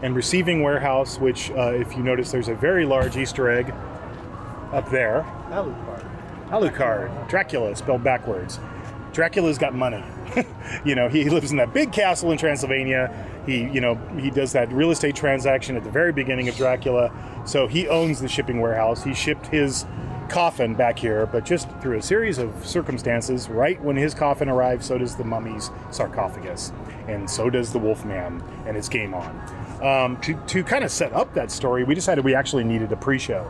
and receiving warehouse, which if you notice, there's a very large Easter egg up there. Alucard. Dracula spelled backwards. Dracula's got money. He lives in that big castle in Transylvania. He does that real estate transaction at the very beginning of Dracula. So he owns the shipping warehouse. He shipped his coffin back here, but just through a series of circumstances, right when his coffin arrived, so does the mummy's sarcophagus, and so does the Wolfman, and it's game on. To kind of set up that story, we decided we actually needed a pre-show.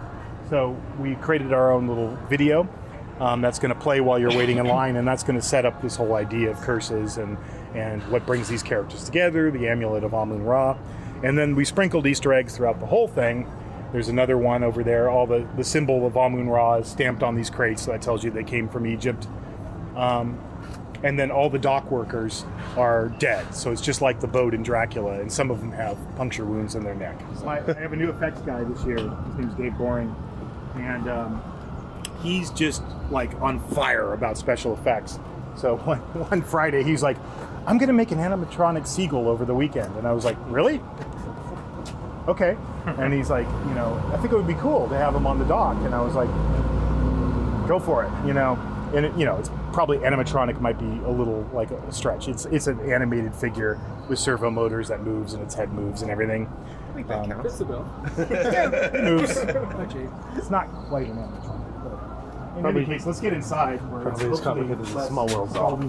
So we created our own little video that's going to play while you're waiting in line, and that's going to set up this whole idea of curses and what brings these characters together, the Amulet of Amun-Ra. And then we sprinkled Easter eggs throughout the whole thing. There's another one over there. All the symbol of Amun-Ra is stamped on these crates, so that tells you they came from Egypt. And then all the dock workers are dead, so it's just like the boat in Dracula, and some of them have puncture wounds in their neck. So I have a new effects guy this year. His name's Dave Boring, and he's just like on fire about special effects. So one Friday, he's like, I'm going to make an animatronic seagull over the weekend. And I was like, really? Okay. And he's like, I think it would be cool to have him on the dock. And I was like, go for it, And it's probably animatronic might be a little like a stretch. It's an animated figure with servo motors that moves and its head moves and everything. I think that counts. Fits the bill. It moves. It's not quite an animatronic. But in any case, let's get inside. Probably as complicated as a Small World doll.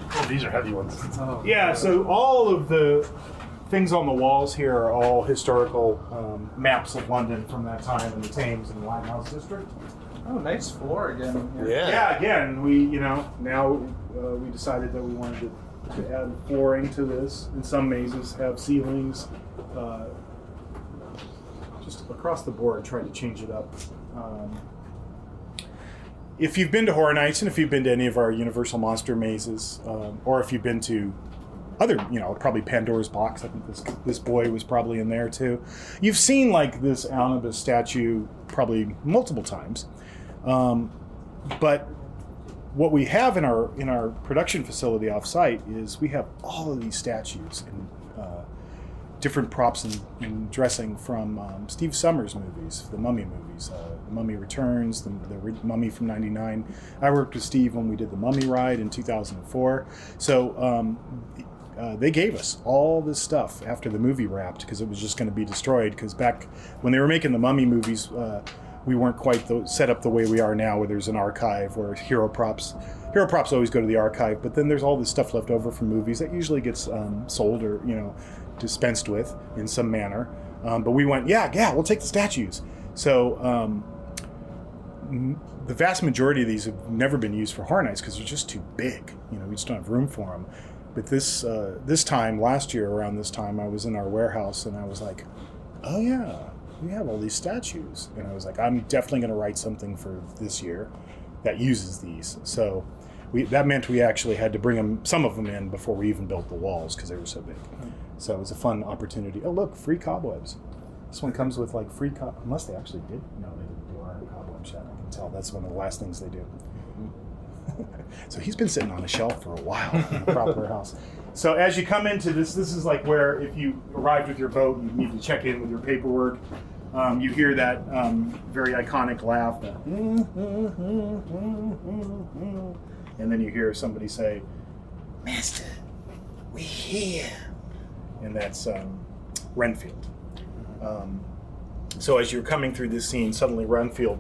Oh, these are heavy ones. Yeah, so all of the things on the walls here are all historical maps of London from that time in the Thames and the Limehouse district. Oh, nice floor again. Yeah, again, we decided that we wanted to add flooring to this. And some mazes have ceilings. Just across the board, trying to change it up. If you've been to Horror Nights, and if you've been to any of our Universal Monster mazes, or if you've been to other, probably Pandora's Box, I think this boy was probably in there too. You've seen like this Anubis statue probably multiple times. But what we have in our production facility off-site is we have all of these statues and different props and dressing from Steve Summers' movies, the Mummy movies, The Mummy Returns, the Mummy from '99. I worked with Steve when we did the Mummy ride in 2004. So they gave us all this stuff after the movie wrapped because it was just going to be destroyed. Because back when they were making the Mummy movies, we weren't quite set up the way we are now, where there's an archive where hero props always go to the archive, but then there's all this stuff left over from movies that usually gets sold or dispensed with in some manner. But we went, yeah, we'll take the statues. So the vast majority of these have never been used for Horror Nights because they're just too big. We just don't have room for them. But this time, last year around this time, I was in our warehouse and I was like, oh yeah, we have all these statues. And I was like, I'm definitely going to write something for this year that uses these. So that meant we actually had to bring some of them in before we even built the walls because they were so big. So it was a fun opportunity. Oh look, free cobwebs. This one comes with like free unless they actually did. No, they didn't do our cobweb shed. I can can tell that's one of the last things they do. So he's been sitting on a shelf for a while in a proper house. So as you come into this is like where if you arrived with your boat, you need to check in with your paperwork. You hear that very iconic laugh, and then you hear somebody say, "Master, we're here," and that's Renfield. So as you're coming through this scene, suddenly Renfield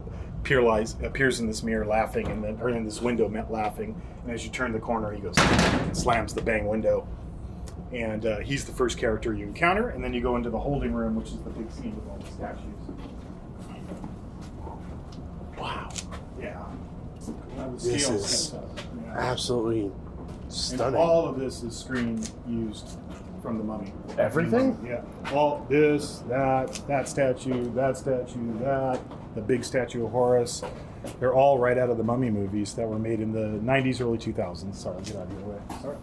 appears in this mirror laughing, or in this window laughing, and as you turn the corner, he goes and slams the bang window. And he's the first character you encounter, and then you go into the holding room, which is the big scene with all the statues. Wow. Yeah. This is absolutely stunning. And all of this is screen used from the Mummy. Everything? Yeah. All this, that statue, the big statue of Horus. They're all right out of the Mummy movies that were made in the 90s, early 2000s. Sorry, get out of your way. Sorry.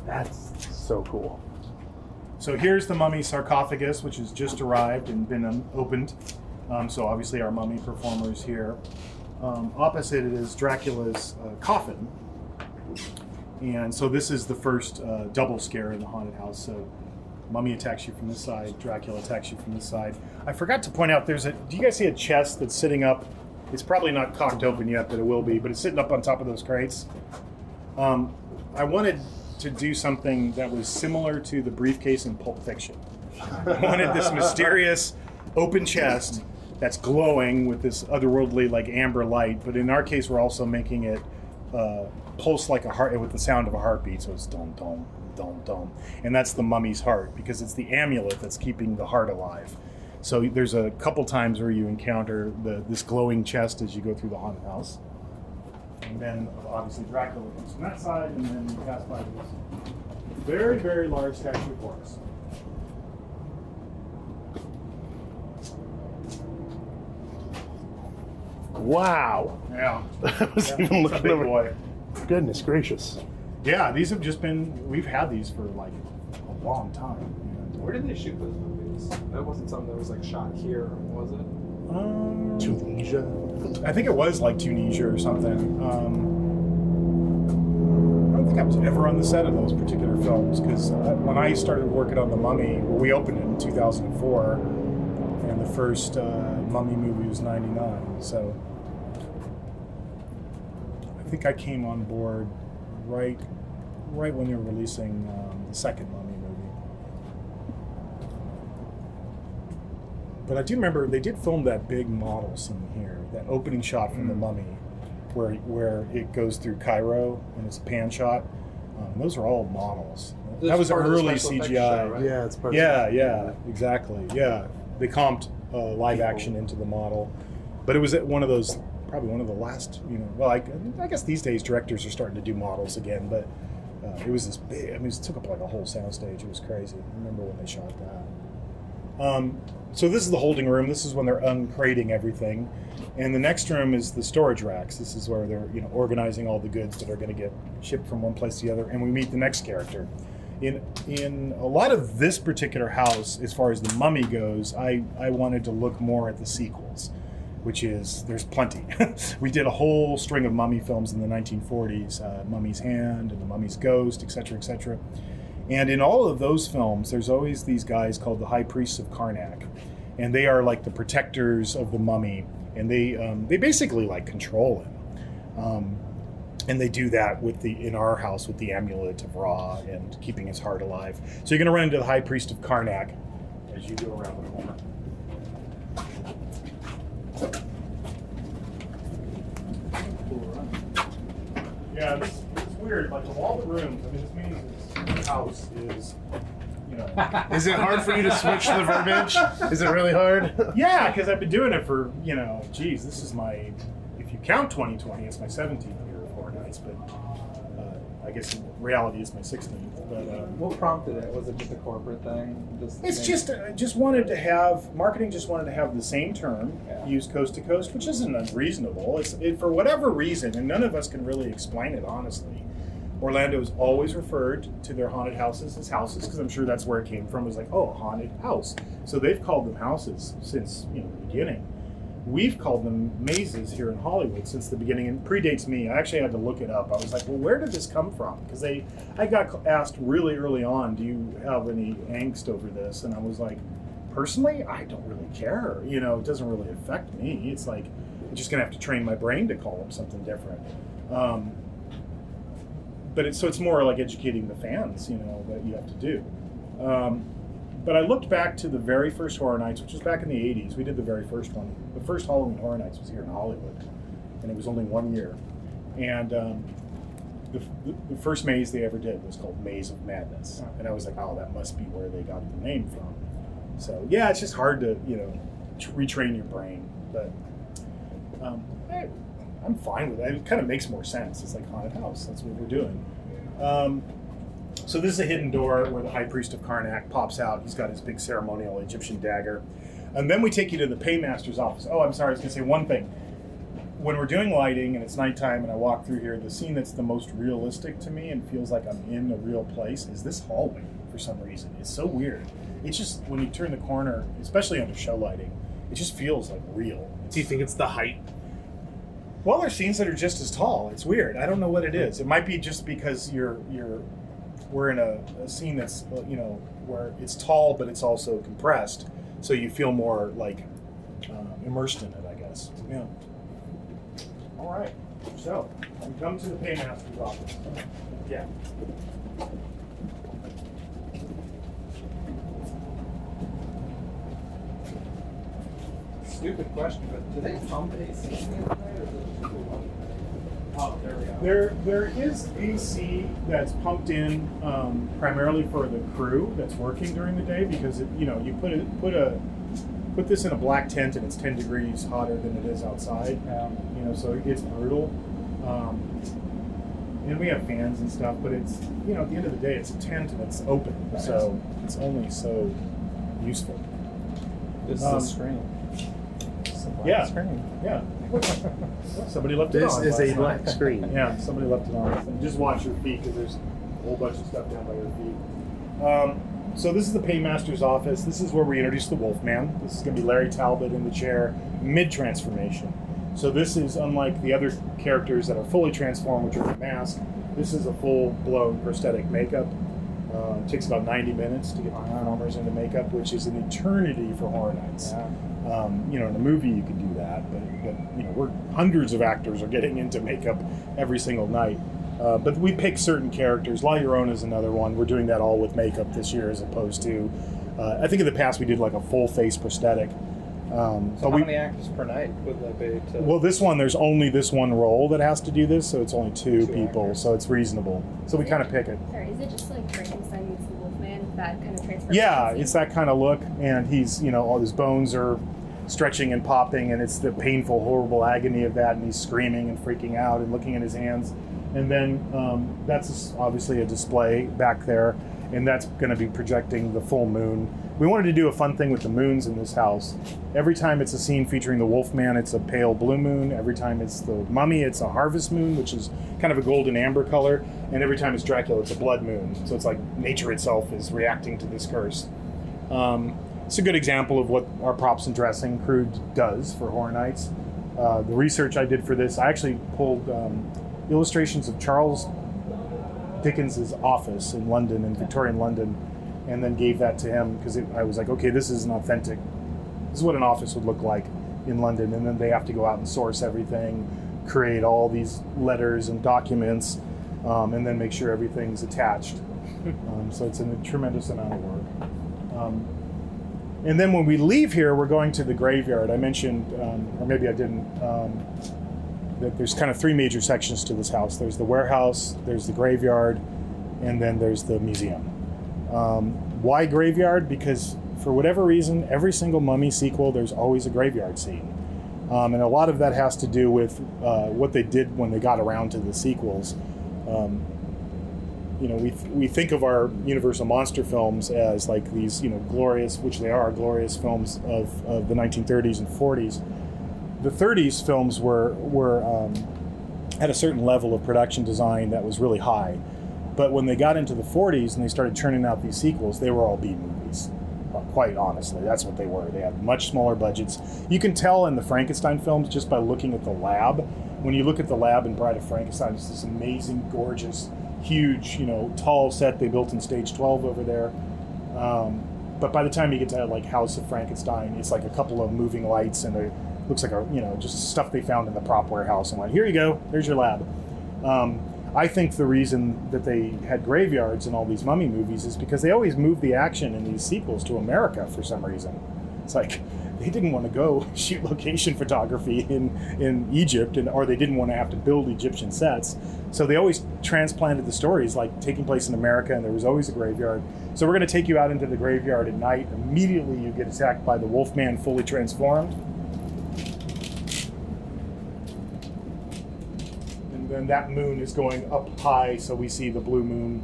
That's so cool. So here's the Mummy Sarcophagus, which has just arrived and been opened. So obviously our mummy performers here. Opposite it is Dracula's coffin. And so this is the first double scare in the haunted house. So Mummy attacks you from this side, Dracula attacks you from this side. I forgot to point out, do you guys see a chest that's sitting up? It's probably not cocked open yet, but it will be, but it's sitting up on top of those crates. I wanted to do something that was similar to the briefcase in Pulp Fiction. I wanted this mysterious open chest that's glowing with this otherworldly like amber light, but in our case we're also making it pulse like a heart with the sound of a heartbeat, so it's dum dum dum dum, and that's the mummy's heart because it's the amulet that's keeping the heart alive. So there's a couple times where you encounter this glowing chest as you go through the haunted house. And then obviously Dracula comes from that side, and then you pass by this very, very large statue of Horus. Wow. Yeah. I was even looking over. Boy. Goodness gracious. Yeah, these have just been, we've had these for like a long time. Where did they shoot those movies? That wasn't something that was like shot here, was it? Tunisia? I think it was like Tunisia or something. I don't think I was ever on the set of those particular films because when I started working on The Mummy, we opened it in 2004, and the first Mummy movie was 99. So I think I came on board right when they were releasing the second Mummy movie. But I do remember they did film that big model scene here, that opening shot from The Mummy, where it goes through Cairo and it's a pan shot. Those are all models. That was early CGI. Show, right? Yeah, it's part Yeah, exactly. Yeah, they comped live action into the model, but it was one of those, probably one of the last. Well, I guess these days directors are starting to do models again, but it was this big. I mean, it took up like a whole soundstage. It was crazy. I remember when they shot that. So this is the holding room. This is when they're uncrating everything. And the next room is the storage racks. This is where they're organizing all the goods that are going to get shipped from one place to the other. And we meet the next character. In a lot of this particular house, as far as the Mummy goes, I wanted to look more at the sequels, which is, there's plenty. We did a whole string of Mummy films in the 1940s, Mummy's Hand and the Mummy's Ghost, etc., etc. And in all of those films, there's always these guys called the High Priests of Karnak. And they are like the protectors of the mummy. And they basically like control him. And they do that in our house with the amulet of Ra and keeping his heart alive. So you're going to run into the High Priest of Karnak as you go around the corner. Yeah, it's weird. Like of all the rooms, I mean, this means this house is, Is it hard for you to switch the verbiage? Is it really hard? Yeah, because I've been doing it for, geez, this is my, if you count 2020, it's my 17th year of Horror Nights, but I guess in reality it's my 16th. But what prompted it? Was it just a corporate thing? Marketing just wanted to have the same term used coast to coast, which isn't unreasonable. For whatever reason, and none of us can really explain it honestly, Orlando has always referred to their haunted houses as houses, because I'm sure that's where it came from. It was like, oh, a haunted house. So they've called them houses since the beginning. We've called them mazes here in Hollywood since the beginning, and predates me. I actually had to look it up. I was like, well, where did this come from? Because I got asked really early on, do you have any angst over this? And I was like, personally, I don't really care. It doesn't really affect me. It's like, I'm just gonna have to train my brain to call them something different. But it's more like educating the fans, that you have to do. But I looked back to the very first Horror Nights, which was back in the 80s. We did the very first one. The first Halloween Horror Nights was here in Hollywood, and it was only 1 year. And the first maze they ever did was called Maze of Madness. And I was like, oh, that must be where they got the name from. So yeah, it's just hard to, retrain your brain. But I'm fine with it. It kind of makes more sense. It's like haunted house. That's what we're doing. So this is a hidden door where the High Priest of Karnak pops out. He's got his big ceremonial Egyptian dagger. And then we take you to the paymaster's office. Oh, I'm sorry, I was going to say one thing. When we're doing lighting and it's nighttime and I walk through here, the scene that's the most realistic to me and feels like I'm in a real place is this hallway for some reason. It's so weird. It's just, when you turn the corner, especially under show lighting, it just feels like real. Do you think it's the height? Well, there's scenes that are just as tall. It's weird. I don't know what it is. It might be just because we're in a scene that's, where it's tall, but it's also compressed. So you feel more like immersed in it, I guess. Yeah. All right. So we come to the paymaster's office. Yeah. Stupid question, but do they pump AC in there, or is it just cool? Oh, there we go. There is AC that's pumped in primarily for the crew that's working during the day, because you put this in a black tent and it's 10 degrees hotter than it is outside. Yeah. So it gets brutal. And we have fans and stuff, but it's at the end of the day, it's a tent and it's open, so it's only so useful. This is a screen. Yeah. Screen. Yeah. Somebody left it on. This is last a night. black screen. Yeah, somebody left it on. And just watch your feet, because there's a whole bunch of stuff down by your feet. So this is the paymaster's office. This is where we introduce the Wolfman. This is going to be Larry Talbot in the chair, mid-transformation. So this is unlike the other characters that are fully transformed, which are the mask. This is a full-blown prosthetic makeup. It takes about 90 minutes to get the performers into makeup, which is an eternity for Horror Nights. Yeah. In a movie you could do that, but we're hundreds of actors are getting into makeup every single night. But we pick certain characters. La Llorona is another one. We're doing that all with makeup this year, as opposed to, I think in the past we did like a full face prosthetic. So how many actors per night would that be? Well, this one, there's only this one role that has to do this, so it's only two people, actors. So it's reasonable. So we kind of pick it. Sorry, is it just like Frankenstein meets the Wolfman, that kind of transformation? Yeah, it's that kind of look, and he's, all his bones are stretching and popping, and it's the painful, horrible agony of that, and he's screaming and freaking out and looking at his hands. And then that's obviously a display back there, and that's going to be projecting the full moon. We wanted to do a fun thing with the moons in this house. Every time it's a scene featuring the Wolfman, it's a pale blue moon. Every time it's the Mummy, it's a harvest moon, which is kind of a golden amber color. And every time it's Dracula, it's a blood moon. So it's like nature itself is reacting to this curse. It's a good example of what our props and dressing crew does for Horror Nights. The research I did for this, I actually pulled illustrations of Charles Dickens's office in London, in Victorian London, and then gave that to him, because I was like, okay, this is what an office would look like in London. And then they have to go out and source everything, create all these letters and documents, and then make sure everything's attached. So it's a tremendous amount of work. And then when we leave here, we're going to the graveyard. I mentioned, or maybe I didn't, that there's kind of three major sections to this house. There's the warehouse, there's the graveyard, and then there's the museum. Why graveyard? Because for whatever reason, every single Mummy sequel, there's always a graveyard scene. And a lot of that has to do with what they did when they got around to the sequels. We think of our Universal monster films as like these, glorious, which they are, glorious films of the 1930s and 40s. The 30s films were had a certain level of production design that was really high. But when they got into the 40s and they started churning out these sequels, they were all B movies. Quite honestly, that's what they were. They had much smaller budgets. You can tell in the Frankenstein films just by looking at the lab. When you look at the lab in Bride of Frankenstein, it's this amazing, gorgeous, huge, tall set they built in stage 12 over there. But by the time you get to like House of Frankenstein, it's like a couple of moving lights and it looks like just stuff they found in the prop warehouse and went, here you go, there's your lab. I think the reason that they had graveyards in all these mummy movies is because they always moved the action in these sequels to America for some reason. It's like they didn't want to go shoot location photography in Egypt, or they didn't want to have to build Egyptian sets. So they always transplanted the stories like taking place in America, and there was always a graveyard. So we're going to take you out into the graveyard at night. Immediately you get attacked by the Wolfman fully transformed. And that moon is going up high, so we see the blue moon.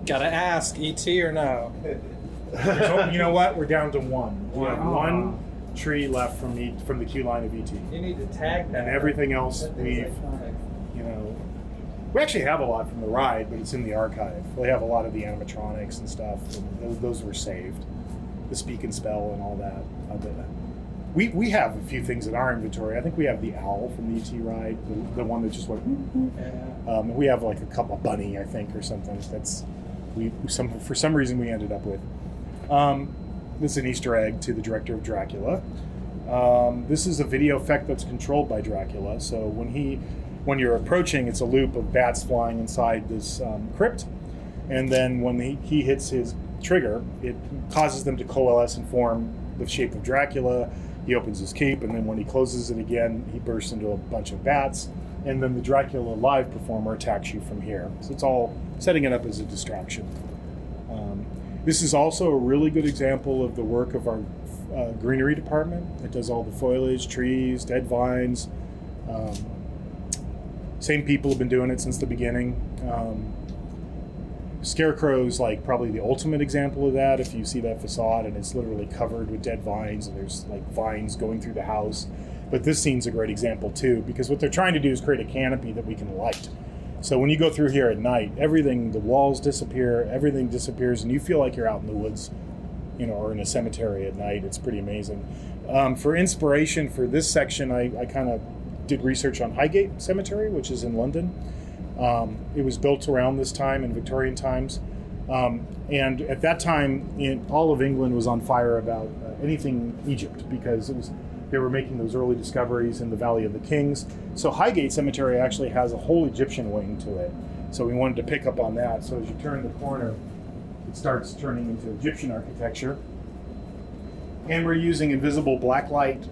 Gotta ask, E.T. or no? You know what? We're down to one. We have one tree left from the queue line of E.T. You need to tag that. And everything else we actually have a lot from the ride, but it's in the archive. We have a lot of the animatronics and stuff, and those were saved. The speak and spell and all that. We have a few things in our inventory. I think we have the owl from the E.T. ride, the one that just went. Yeah. We have like a couple bunny, I think, or something. That's for some reason we ended up with. This is an Easter egg to the director of Dracula. This is a video effect that's controlled by Dracula. So when you're approaching, it's a loop of bats flying inside this crypt, and then when he hits his trigger, it causes them to coalesce and form the shape of Dracula. He opens his cape, and then when he closes it again, he bursts into a bunch of bats, and then the Dracula live performer attacks you from here. So it's all setting it up as a distraction. This is also a really good example of the work of our greenery department. It does all the foliage, trees, dead vines. Same people have been doing it since the beginning. Scarecrow's like probably the ultimate example of that. If you see that facade and it's literally covered with dead vines and there's like vines going through the house. But this scene's a great example too, because what they're trying to do is create a canopy that we can light. So when you go through here at night, the walls disappear, everything disappears, and you feel like you're out in the woods, or in a cemetery at night. It's pretty amazing. For inspiration for this section, I kind of did research on Highgate Cemetery, which is in London. It was built around this time in Victorian times. And at that time, all of England was on fire about anything Egypt, because they were making those early discoveries in the Valley of the Kings. So Highgate Cemetery actually has a whole Egyptian wing to it. So we wanted to pick up on that. So as you turn the corner, it starts turning into Egyptian architecture. And we're using invisible blacklight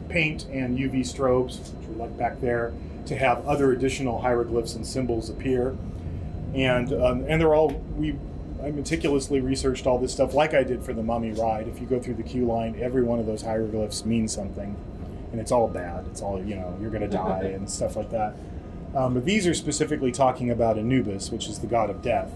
paint and UV strobes, which are like back there, to have other additional hieroglyphs and symbols appear. And they're all, I meticulously researched all this stuff like I did for the Mummy ride. If you go through the queue line, every one of those hieroglyphs means something, and it's all bad. It's all, you're going to die and stuff like that. But these are specifically talking about Anubis, which is the god of death.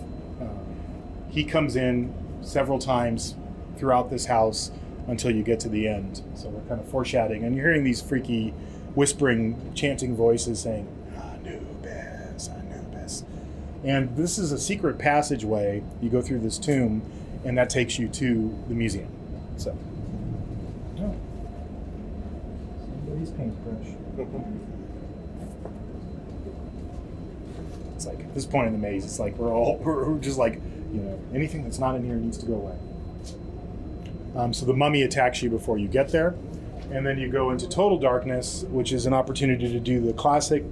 He comes in several times throughout this house until you get to the end. So we're kind of foreshadowing, and you're hearing these freaky whispering, chanting voices saying, Anubis, Anubis. And this is a secret passageway. You go through this tomb, and that takes you to the museum. So, somebody's paintbrush. It's like, at this point in the maze, it's like we're just like, anything that's not in here needs to go away. So the mummy attacks you before you get there. And then you go into total darkness, which is an opportunity to do the classic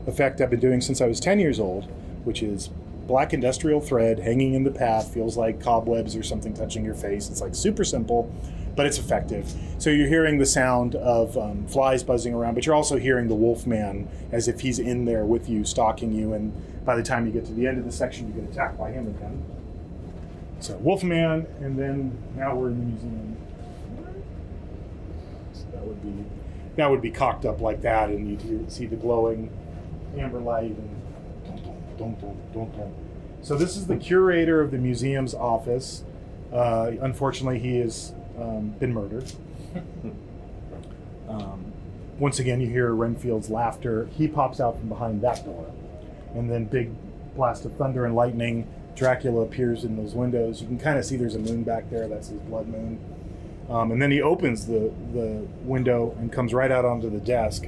effect I've been doing since I was 10 years old, which is black industrial thread hanging in the path, feels like cobwebs or something touching your face. It's like super simple, but it's effective. So you're hearing the sound of flies buzzing around, but you're also hearing the Wolfman as if he's in there with you, stalking you, and by the time you get to the end of the section, you get attacked by him again. So Wolfman, and then now we're in the museum. That would be cocked up like that, and you'd see the glowing amber light and dun. So this is the curator of the museum's office. Unfortunately, he has been murdered. Once again, you hear Renfield's laughter. He pops out from behind that door, and then big blast of thunder and lightning. Dracula appears in those windows. You can kind of see there's a moon back there. That's his blood moon. And then he opens the window and comes right out onto the desk.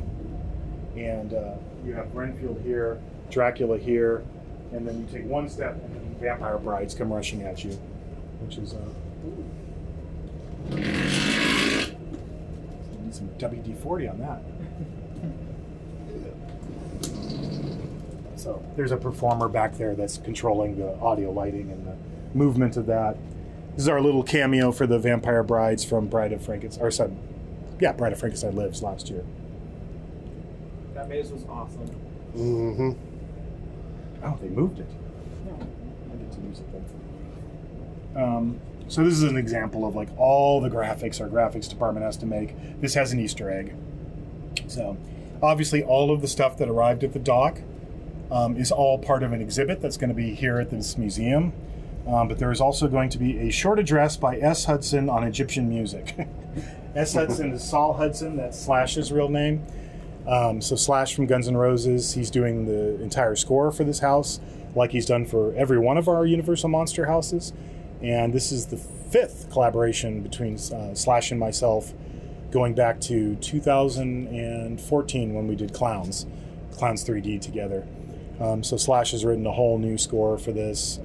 And you have Renfield here, Dracula here, and then you take one step and then vampire brides come rushing at you, which is need some WD-40 on that. So there's a performer back there that's controlling the audio lighting and the movement of that. This is our little cameo for the vampire brides from Bride of Frankenstein Lives last year. That maze was awesome. Mm-hmm. Oh, they moved it. No, I get to use it then. So this is an example of like all the graphics our graphics department has to make. This has an Easter egg. So obviously all of the stuff that arrived at the dock is all part of an exhibit that's going to be here at this museum. But there is also going to be a short address by S. Hudson on Egyptian music. S. Hudson is Saul Hudson, that's Slash's real name. So Slash from Guns N' Roses, he's doing the entire score for this house, like he's done for every one of our Universal Monster houses. And this is the 5th collaboration between Slash and myself, going back to 2014 when we did Clowns 3D together. So Slash has written a whole new score for this,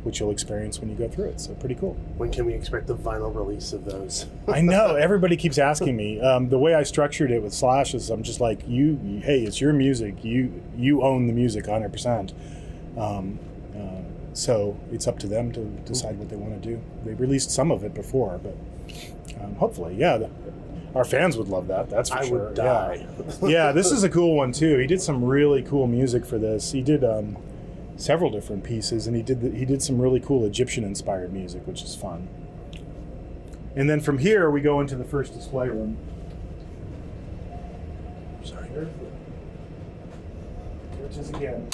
which you'll experience when you go through it. So pretty cool. When can we expect the vinyl release of those? I know, everybody keeps asking me. The way I structured it with Slash is I'm just like, hey, it's your music. You own the music 100%. So it's up to them to decide what they want to do. They released some of it before, but hopefully, yeah. Our fans would love that, that's for sure. I would die. Yeah, this is a cool one too. He did some really cool music for this. He did several different pieces, and he did some really cool Egyptian-inspired music, which is fun. And then from here, we go into the first display room. Sorry. There it is again.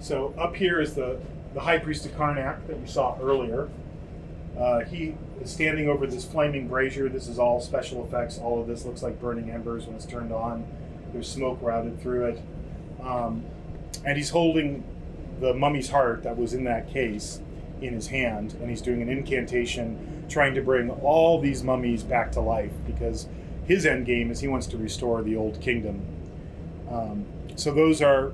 So up here is the High Priest of Karnak that you saw earlier. He is standing over this flaming brazier. This is all special effects. All of this looks like burning embers when it's turned on. There's smoke routed through it. And he's holding the mummy's heart that was in that case in his hand, and he's doing an incantation trying to bring all these mummies back to life, because his end game is he wants to restore the old kingdom. So those are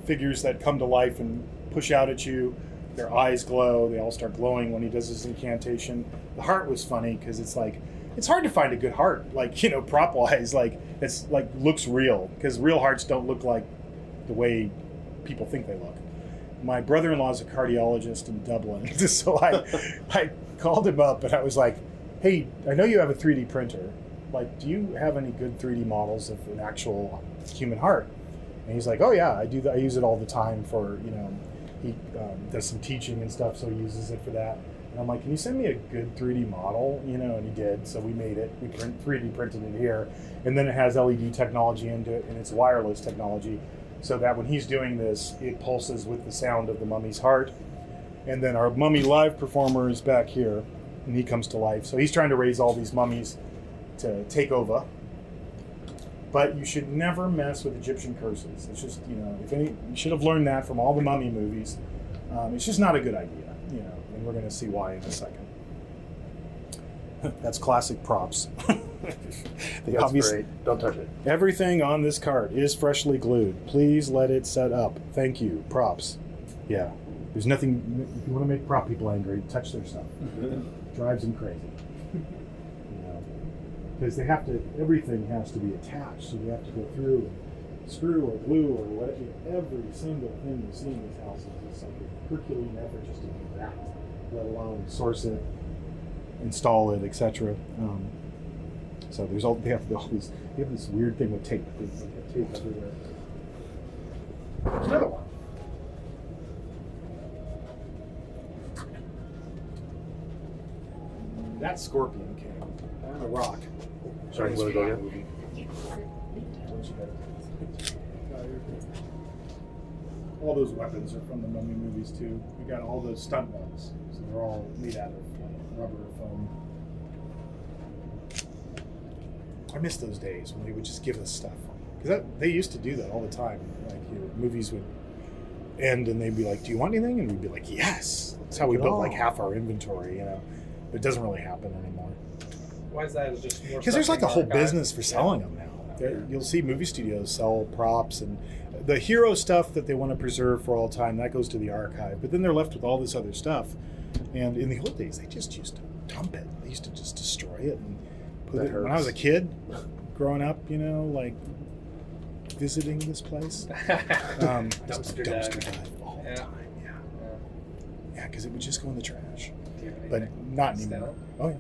figures that come to life and push out at you. Their eyes glow. They all start glowing when he does his incantation. The heart was funny because it's like, it's hard to find a good heart, like, you know, prop wise, like it's like looks real, because real hearts don't look like the way people think they look. My brother-in-law is a cardiologist in Dublin, so I called him up and I was like, hey, I know you have a 3D printer. Like, do you have any good 3D models of an actual human heart? And he's like, oh yeah, I do that. I use it all the time for, you know, he does some teaching and stuff, so he uses it for that. And I'm like, can you send me a good 3D model? You know, and he did. So we made it. We 3D printed it here. And then it has LED technology into it, and it's wireless technology, so that when he's doing this, it pulses with the sound of the mummy's heart. And then our mummy live performer is back here, and he comes to life. So he's trying to raise all these mummies to take over. But you should never mess with Egyptian curses. It's just, you know, you should have learned that from all the mummy movies. It's just not a good idea, you know, and we're going to see why in a second. That's classic props. That's great. Don't touch it. Everything on this cart is freshly glued. Please let it set up. Thank you. Props. Yeah. There's nothing, if you want to make prop people angry, touch their stuff. Drives them crazy. Because they have to, everything has to be attached, so you have to go through and screw or glue or whatever. Every single thing you see in these houses is like a Herculean effort just to do that, let alone source it, install it, etc. So there's all, they have this weird thing with tape. They have tape everywhere. There's another one. That's Scorpion King on a rock. Sorry, want to go again? All those weapons are from the Mummy movies too. We got all those stunt ones, so they're all made out of rubber or foam. I miss those days when they would just give us stuff. Because they used to do that all the time. Like, movies would end and they'd be like, do you want anything? And we'd be like, yes. That's how we built like half our inventory, But it doesn't really happen anymore. Why is that? Is just more because there's like a whole archive? business for selling them now. You'll see movie studios sell props, and the hero stuff that they want to preserve for all time, that goes to the archive. But then they're left with all this other stuff. And in the old days, they just used to dump it. They used to just destroy it and put it. When I was a kid, growing up, like visiting this place, Dumpster dive all the time. Yeah, because it would just go in the trash. But not anymore. Oh yeah.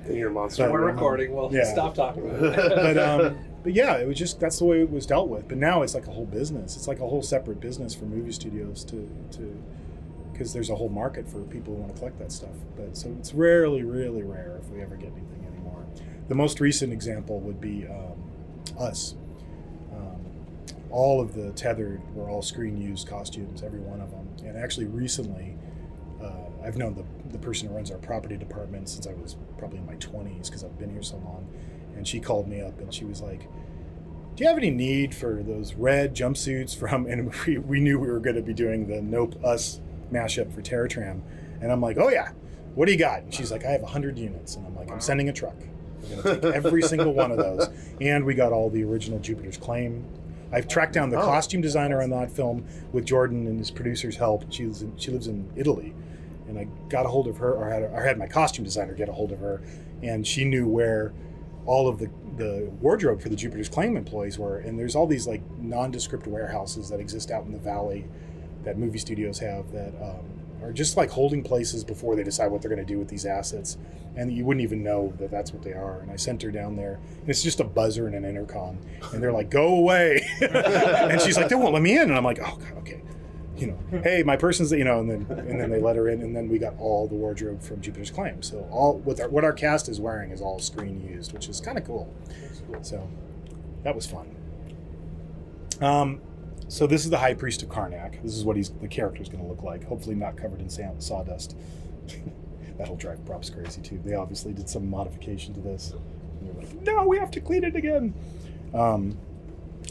You're a monster. We're recording. We'll stop talking about it. But yeah, it was just, that's the way it was dealt with. But now it's like a whole business. It's like a whole separate business for movie studios because there's a whole market for people who want to collect that stuff. But so it's really rare if we ever get anything anymore. The most recent example would be us. All of the Tethered were all screen-used costumes, every one of them. And actually recently, I've known the person who runs our property department since I was probably in my 20s because I've been here so long. And she called me up and she was like, do you have any need for those red jumpsuits from, and we knew we were going to be doing the Nope Us mashup for Terror Tram. And I'm like, oh yeah, what do you got? And she's like, I have 100 units. And I'm like, I'm sending a truck. We're going to take every single one of those. And we got all the original Jupiter's Claim. I've tracked down the costume designer on that film with Jordan and his producer's help. She lives in Italy. And I got a hold of her, or had my costume designer get a hold of her, and she knew where all of the wardrobe for the Jupiter's Claim employees were. And there's all these like nondescript warehouses that exist out in the valley that movie studios have that are just like holding places before they decide what they're going to do with these assets. And you wouldn't even know that that's what they are. And I sent her down there, and it's just a buzzer and an intercom. And they're like, go away. And she's like, they won't let me in. And I'm like, oh, God, okay. Hey, my person's, and then they let her in, and then we got all the wardrobe from Jupiter's Claim. So what our cast is wearing is all screen used, which is kind of cool. So that was fun. So this is the High Priest of Karnak. This is what the character's going to look like. Hopefully not covered in sawdust. That'll drive props crazy too. They obviously did some modification to this. And they're like, no, we have to clean it again.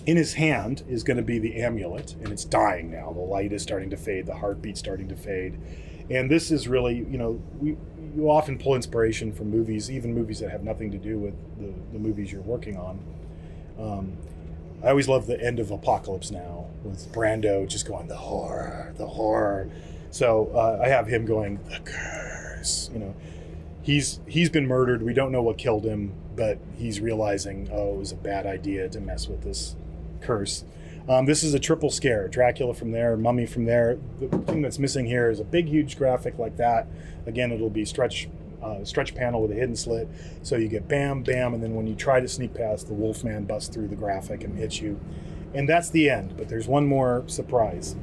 In his hand is going to be the amulet, and it's dying now. The light is starting to fade, the heartbeat's starting to fade. And this is really, you often pull inspiration from movies, even movies that have nothing to do with the movies you're working on. I always love the end of Apocalypse Now, with Brando just going, the horror. So I have him going, the curse. He's been murdered. We don't know what killed him, but he's realizing, it was a bad idea to mess with this curse. This is a triple scare. Dracula from there, Mummy from there. The thing that's missing here is a big, huge graphic like that. Again, it'll be stretch panel with a hidden slit. So you get bam, bam, and then when you try to sneak past, the Wolfman busts through the graphic and hits you. And that's the end, but there's one more surprise.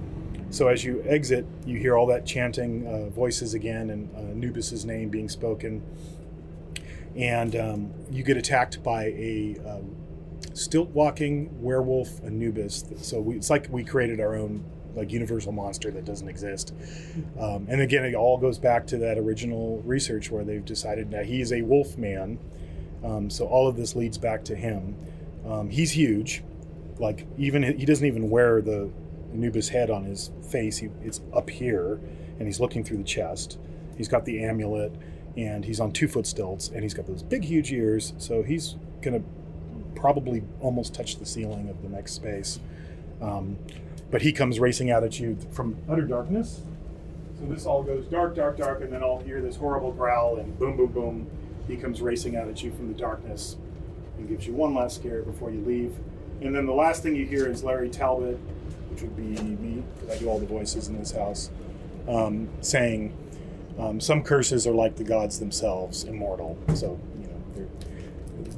So as you exit, you hear all that chanting, voices again, and Anubis's name being spoken. And you get attacked by a stilt-walking werewolf Anubis. So it's like we created our own universal monster that doesn't exist. And again, it all goes back to that original research where they've decided that he's a wolf man. So all of this leads back to him. He's huge. He doesn't even wear the Anubis head on his face. It's up here, and he's looking through the chest. He's got the amulet, and he's on 2-foot stilts, and he's got those big, huge ears. So he's gonna probably almost touch the ceiling of the next space. But he comes racing out at you from utter darkness. So this all goes dark, dark, dark, and then I'll hear this horrible growl, and boom, boom, boom. He comes racing out at you from the darkness and gives you one last scare before you leave. And then the last thing you hear is Larry Talbot, which would be me, because I do all the voices in this house, saying, some curses are like the gods themselves, immortal. So,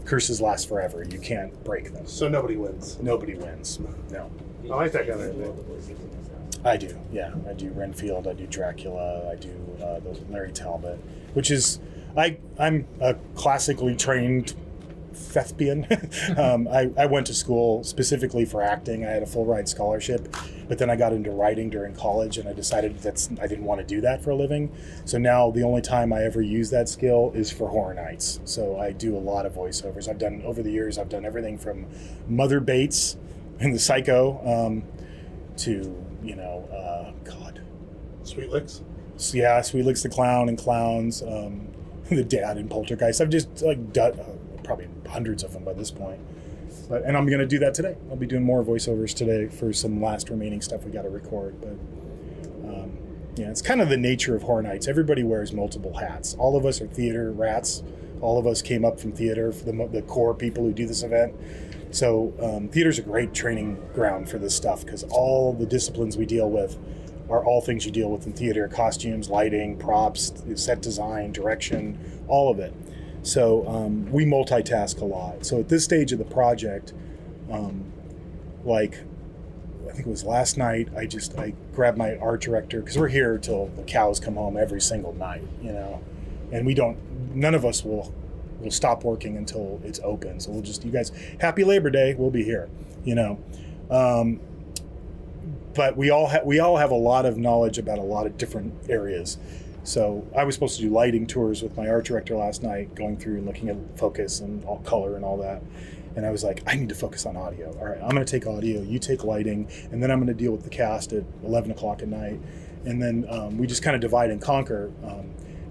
curses last forever. You can't break them. So nobody wins. Nobody wins. No. I like that kind of thing. I do, yeah. I do Renfield, I do Dracula, I do Larry Talbot, which is, I'm a classically trained thespian. I went to school specifically for acting. I had a full ride scholarship, but then I got into writing during college, and I decided I didn't want to do that for a living. So now the only time I ever use that skill is for Horror Nights. So I do a lot of voiceovers. Over the years, I've done everything from Mother Bates in the Psycho to, Sweet Licks. Yeah, Sweet Licks the Clown and Clowns, the dad in Poltergeist. I've just done probably hundreds of them by this point. And I'm going to do that today. I'll be doing more voiceovers today for some last remaining stuff we got to record. But it's kind of the nature of Horror Nights. Everybody wears multiple hats. All of us are theater rats. All of us came up from theater, for the core people who do this event. So theater's a great training ground for this stuff because all the disciplines we deal with are all things you deal with in theater: costumes, lighting, props, set design, direction, all of it. So we multitask a lot. So at this stage of the project, I think it was last night, I grabbed my art director, because we're here till the cows come home every single night, and none of us will stop working until it's open. So you guys, happy Labor Day, we'll be here, but we all have a lot of knowledge about a lot of different areas. So I was supposed to do lighting tours with my art director last night, going through and looking at focus and all color and all that. And I was like, I need to focus on audio. All right, I'm going to take audio, you take lighting, and then I'm going to deal with the cast at 11 o'clock at night. And then we just kind of divide and conquer.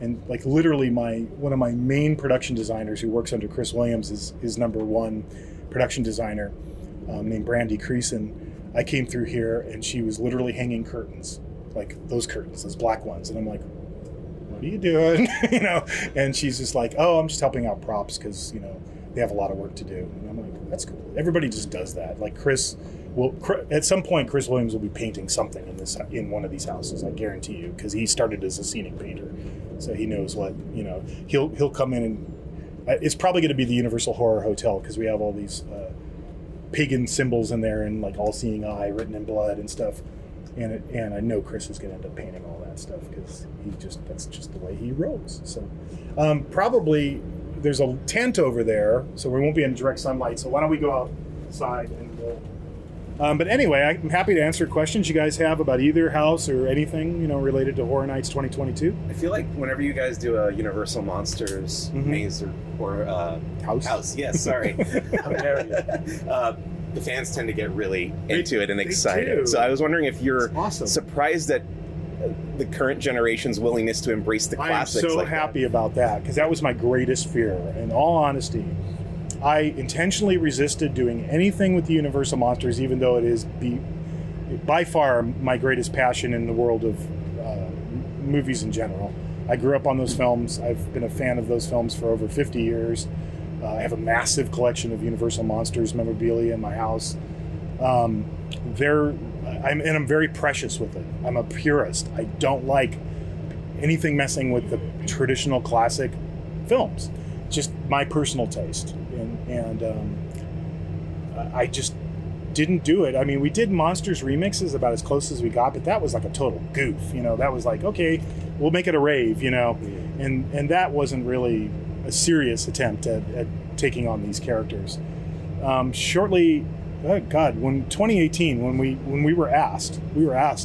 And literally one of my main production designers who works under Chris Williams is number one production designer named Brandy Creason. I came through here and she was literally hanging curtains, like those curtains, those black ones. And I'm like, what are you doing? And she's just like, oh, I'm just helping out props because, they have a lot of work to do. And I'm like, that's cool. Everybody just does that. Like at some point, Chris Williams will be painting something in one of these houses, I guarantee you, because he started as a scenic painter. So he knows what, he'll come in and it's probably going to be the Universal Horror Hotel because we have all these pagan symbols in there and like all-seeing eye written in blood and stuff. And I know Chris is going to end up painting all that stuff because that's just the way he rolls. So probably there's a tent over there, so we won't be in direct sunlight. So why don't we go outside and we'll... but anyway, I'm happy to answer questions you guys have about either house or anything, related to Horror Nights 2022. I feel like whenever you guys do a Universal Monsters maze or house, yes, sorry. How dare you? The fans tend to get really into it and excited. So I was wondering if you're surprised at the current generation's willingness to embrace the classics. I'm so happy about that because that was my greatest fear. In all honesty, I intentionally resisted doing anything with the Universal Monsters, even though it is by far my greatest passion in the world of movies in general. I grew up on those films. I've been a fan of those films for over 50 years. I have a massive collection of Universal Monsters memorabilia in my house. I'm very precious with it. I'm a purist. I don't like anything messing with the traditional classic films. Just my personal taste. And I just didn't do it. I mean, we did Monsters remixes about as close as we got, but that was like a total goof. That was like, okay, we'll make it a rave, and that wasn't really a serious attempt at taking on these characters. Shortly, when 2018, when we were asked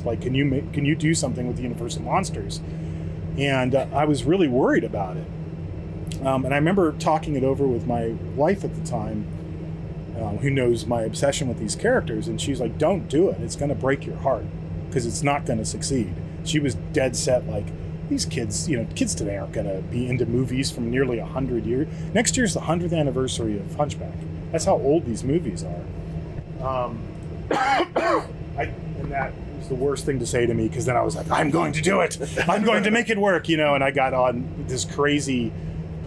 like, can you do something with the Universal Monsters? And I was really worried about it. And I remember talking it over with my wife at the time, who knows my obsession with these characters, and she's like, don't do it. It's going to break your heart because it's not going to succeed. She was dead set, like, these kids, kids today aren't going to be into movies from nearly 100 years. Next year's the 100th anniversary of Hunchback. That's how old these movies are. And that was the worst thing to say to me because then I was like, I'm going to do it. I'm going to make it work, and I got on this crazy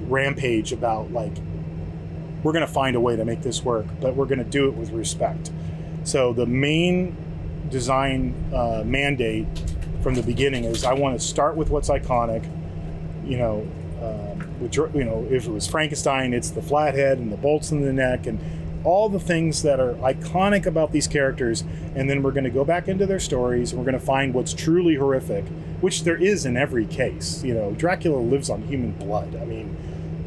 rampage about like, we're going to find a way to make this work, but we're going to do it with respect. So the main design mandate from the beginning is I want to start with what's iconic. If it was Frankenstein, it's the flat head and the bolts in the neck and all the things that are iconic about these characters, and then we're going to go back into their stories and we're going to find what's truly horrific, which there is in every case. Dracula lives on human blood. I mean,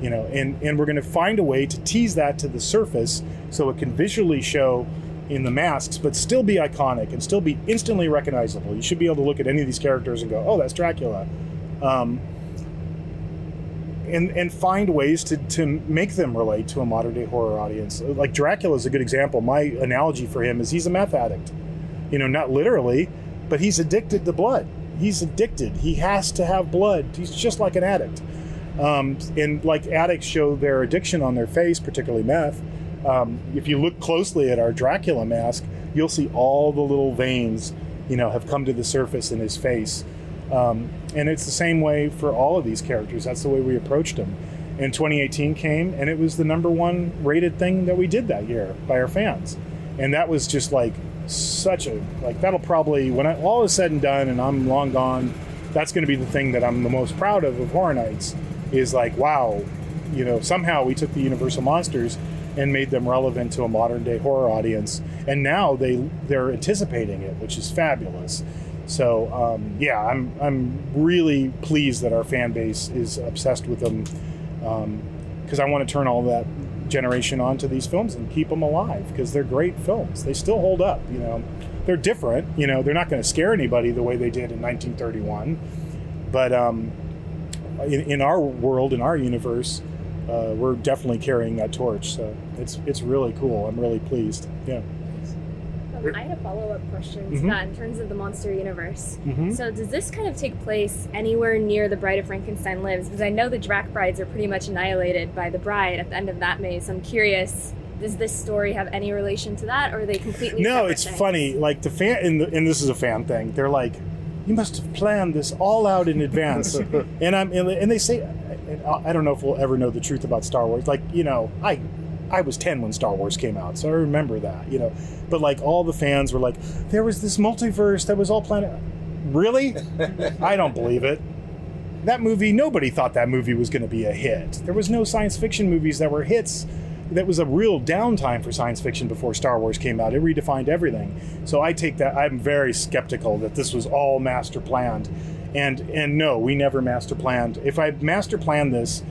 you know, and we're going to find a way to tease that to the surface so it can visually show in the masks, but still be iconic and still be instantly recognizable. You should be able to look at any of these characters and go, oh, that's Dracula. And find ways to make them relate to a modern day horror audience. Like Dracula is a good example. My analogy for him is he's a meth addict. You know, not literally, but he's addicted to blood. He's addicted. He has to have blood. He's just like an addict. And like addicts show their addiction on their face, particularly meth. If you look closely at our Dracula mask, you'll see all the little veins, you know, have come to the surface in his face. And it's the same way for all of these characters. That's the way we approached them. And 2018 came, and it was the #1 rated thing that we did that year by our fans. And that was just like such a, like, that'll probably, when all is said and done and I'm long gone, that's going to be the thing that I'm the most proud of Horror Nights, is like, wow, you know, somehow we took the Universal monsters and made them relevant to a modern day horror audience. And now they're anticipating it, which is fabulous. So yeah, I'm really pleased that our fan base is obsessed with them, because I want to turn all that generation onto these films and keep them alive, because they're great films. They still hold up, you know. They're different, you know. They're not going to scare anybody the way they did in 1931, but in our world, in our universe, we're definitely carrying that torch. So it's really cool. I'm really pleased. Yeah. I had a follow-up question to that in terms of the monster universe. So does this kind of take place anywhere near the Bride of Frankenstein lives? Because I know the Drac brides are pretty much annihilated by the bride at the end of that maze. So I'm curious, does this story have any relation to that, or are they completely No, separate it's things? funny. Like the fan, and this is a fan thing. They're like, you must have planned this all out in advance. and they say, I don't know if we'll ever know the truth about Star Wars. Like, you know, I was 10 when Star Wars came out, so I remember that, you know. But like all the fans were like, there was this multiverse that was all planned. Really? I don't believe it. That movie, nobody thought that movie was going to be a hit. There was no science fiction movies that were hits. That was a real downtime for science fiction before Star Wars came out. It redefined everything. So I take that, I'm very skeptical that this was all master planned. And no, we never master planned. If I master planned this,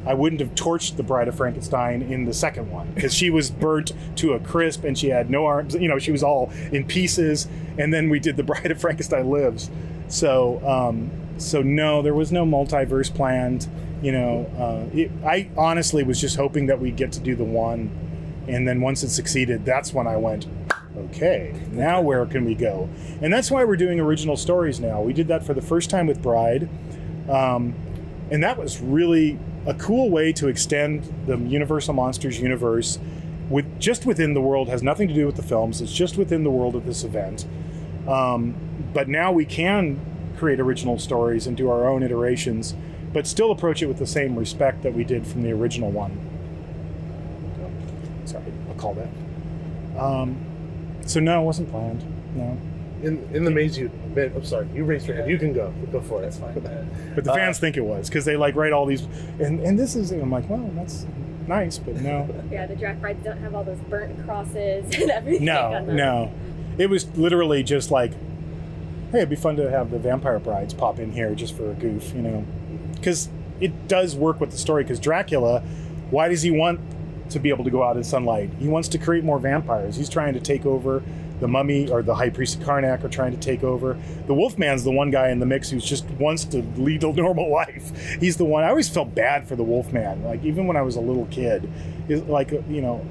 I wouldn't have torched the Bride of Frankenstein in the second one, because she was burnt to a crisp and she had no arms, you know, she was all in pieces. And then we did the Bride of Frankenstein Lives. So no, there was no multiverse planned. You know, I honestly was just hoping that we'd get to do the one. And then once it succeeded, that's when I went, okay, now where can we go? And that's why we're doing original stories now. We did that for the first time with Bride. And that was really a cool way to extend the Universal Monsters universe just within the world. Has nothing to do with the films. It's just within the world of this event. But now we can create original stories and do our own iterations, but still approach it with the same respect that we did from the original one. Sorry, I'll call that. So no, it wasn't planned. No. In the maze, I'm sorry, you raised your hand. You can go for it. That's fine. But the fans think it was, because they like write all these, and this is, I'm like, well, that's nice, but no. Yeah, the Drac brides don't have all those burnt crosses and everything. No. It was literally just like, hey, it'd be fun to have the vampire brides pop in here just for a goof, you know. Because it does work with the story, because Dracula, why does he want to be able to go out in sunlight? He wants to create more vampires. He's trying to take over. The mummy or the high priest of Karnak are trying to take over. The Wolfman's the one guy in the mix who just wants to lead a normal life. He's the one. I always felt bad for the Wolfman. Like, even when I was a little kid, like, you know,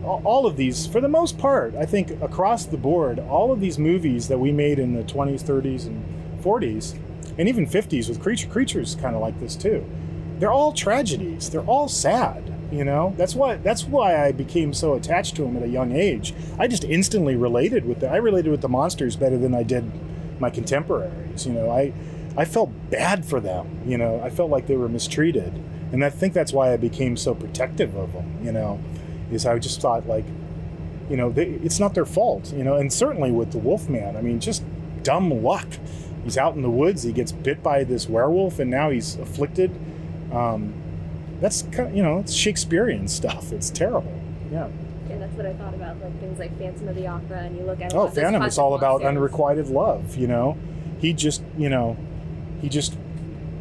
all of these, for the most part, I think across the board, all of these movies that we made in the 20s, 30s, and 40s, and even 50s with creatures kind of like this too. They're all tragedies. They're all sad. You know, that's why I became so attached to them at a young age. I just instantly related with them. I related with the monsters better than I did my contemporaries. You know, I felt bad for them. You know, I felt like they were mistreated, and I think that's why I became so protective of them. You know, is I just thought, like, you know, it's not their fault. You know, and certainly with the Wolfman, I mean, just dumb luck. He's out in the woods. He gets bit by this werewolf, and now he's afflicted. That's kind of, you know, it's Shakespearean stuff. It's terrible. Yeah. Yeah, that's what I thought about, like things like Phantom of the Opera, and you look at Phantom is all about unrequited love. You know, he just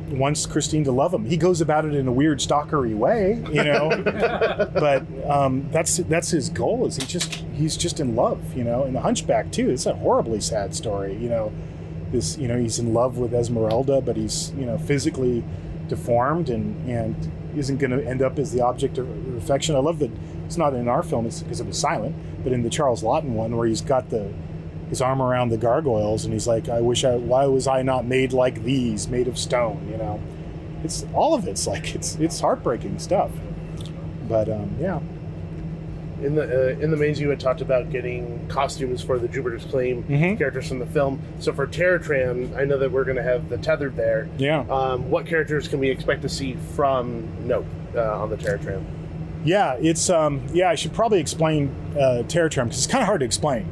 wants Christine to love him. He goes about it in a weird stalkery way, but that's his goal. Is he's just in love, And the Hunchback too. It's a horribly sad story, This, he's in love with Esmeralda, but he's physically deformed and isn't going to end up as the object of affection. I love that it's not in our film because it was silent, but in the Charles Laughton one where he's got his arm around the gargoyles and he's like, why was I not made like these, made of stone, It's all of it's like, it's heartbreaking stuff. But yeah. In the mains, you had talked about getting costumes for the Jupiter's Claim characters from the film. So for Terror Tram, I know that we're going to have the Tethered there. Yeah. What characters can we expect to see from Nope on the Terror Tram? Yeah, it's I should probably explain Terror Tram because it's kind of hard to explain.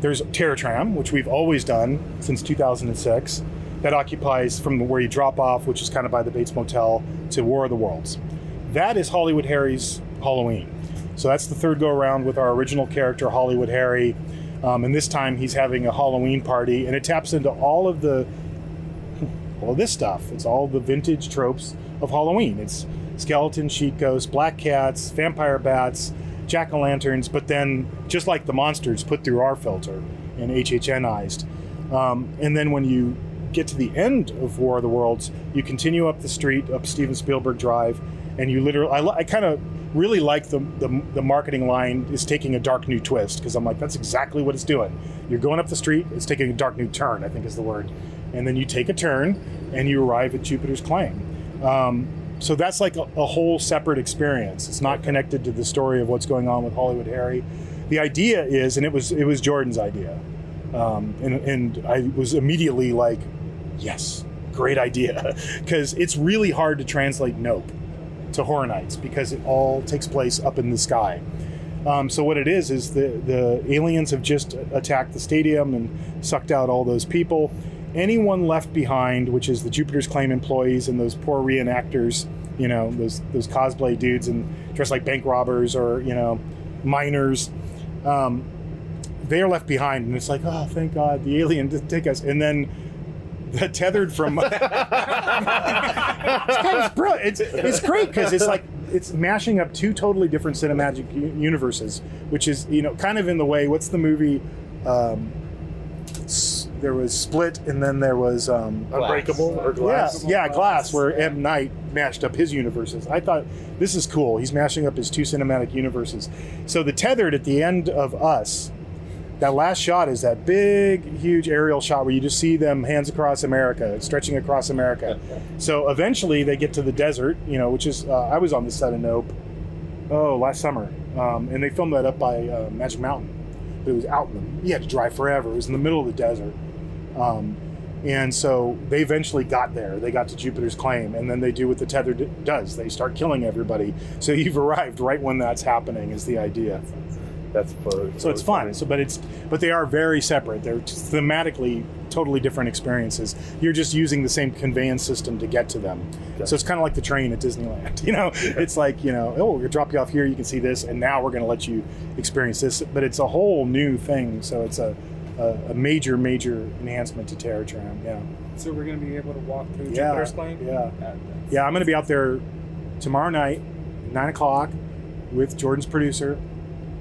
There's Terror Tram, which we've always done since 2006. That occupies from where you drop off, which is kind of by the Bates Motel, to War of the Worlds. That is Hollywood Harry's Halloween. So that's the third go around with our original character, Hollywood Harry. And this time he's having a Halloween party, and it taps into all of this stuff. It's all the vintage tropes of Halloween. It's skeletons, sheet ghosts, black cats, vampire bats, jack-o'-lanterns, but then just like the monsters put through our filter and HHNized. And then when you get to the end of War of the Worlds, you continue up the street, up Steven Spielberg Drive, and you literally, I kind of really like the marketing line is taking a dark new twist, because I'm like, that's exactly what it's doing. You're going up the street, it's taking a dark new turn, I think is the word. And then you take a turn and you arrive at Jupiter's Claim. So that's like a whole separate experience. It's not connected to the story of what's going on with Hollywood Harry. The idea is, and it was Jordan's idea, and I was immediately like, yes, great idea, because it's really hard to translate Nope to Horror Nights because it all takes place up in the sky. So what it is the aliens have just attacked the stadium and sucked out all those people. Anyone left behind, which is the Jupiter's Claim employees and those poor reenactors, those cosplay dudes and dressed like bank robbers or, miners, they are left behind. And it's like, oh, thank God, the alien didn't take us. And then the Tethered from... it's kind of brilliant. It's great because it's like, it's mashing up two totally different cinematic universes, which is, kind of in the way, what's the movie... there was Split, and then there was Unbreakable or Glass. Yeah, Glass, where M. Night mashed up his universes. I thought, this is cool. He's mashing up his two cinematic universes. So the Tethered at the end of Us, that last shot is that big, huge aerial shot where you just see them hands across America, stretching across America. So eventually they get to the desert, which is, I was on the set of Nope, last summer. And they filmed that up by Magic Mountain. But it was out you had to drive forever. It was in the middle of the desert. And so they eventually got there. They got to Jupiter's Claim, and then they do what the Tethered does. They start killing everybody. So you've arrived right when that's happening is the idea. That's fun. So it's fun. But they are very separate. They're thematically totally different experiences. You're just using the same conveyance system to get to them. Yeah. So it's kind of like the train at Disneyland. It's like, we're going to drop you off here, you can see this, and now we're going to let you experience this. But it's a whole new thing. So it's a major enhancement to Terror Tram. Yeah. So we're going to be able to walk through Jupiter's Claim? Yeah. Yeah, I'm going to be out there tomorrow night, 9 o'clock, with Jordan's producer,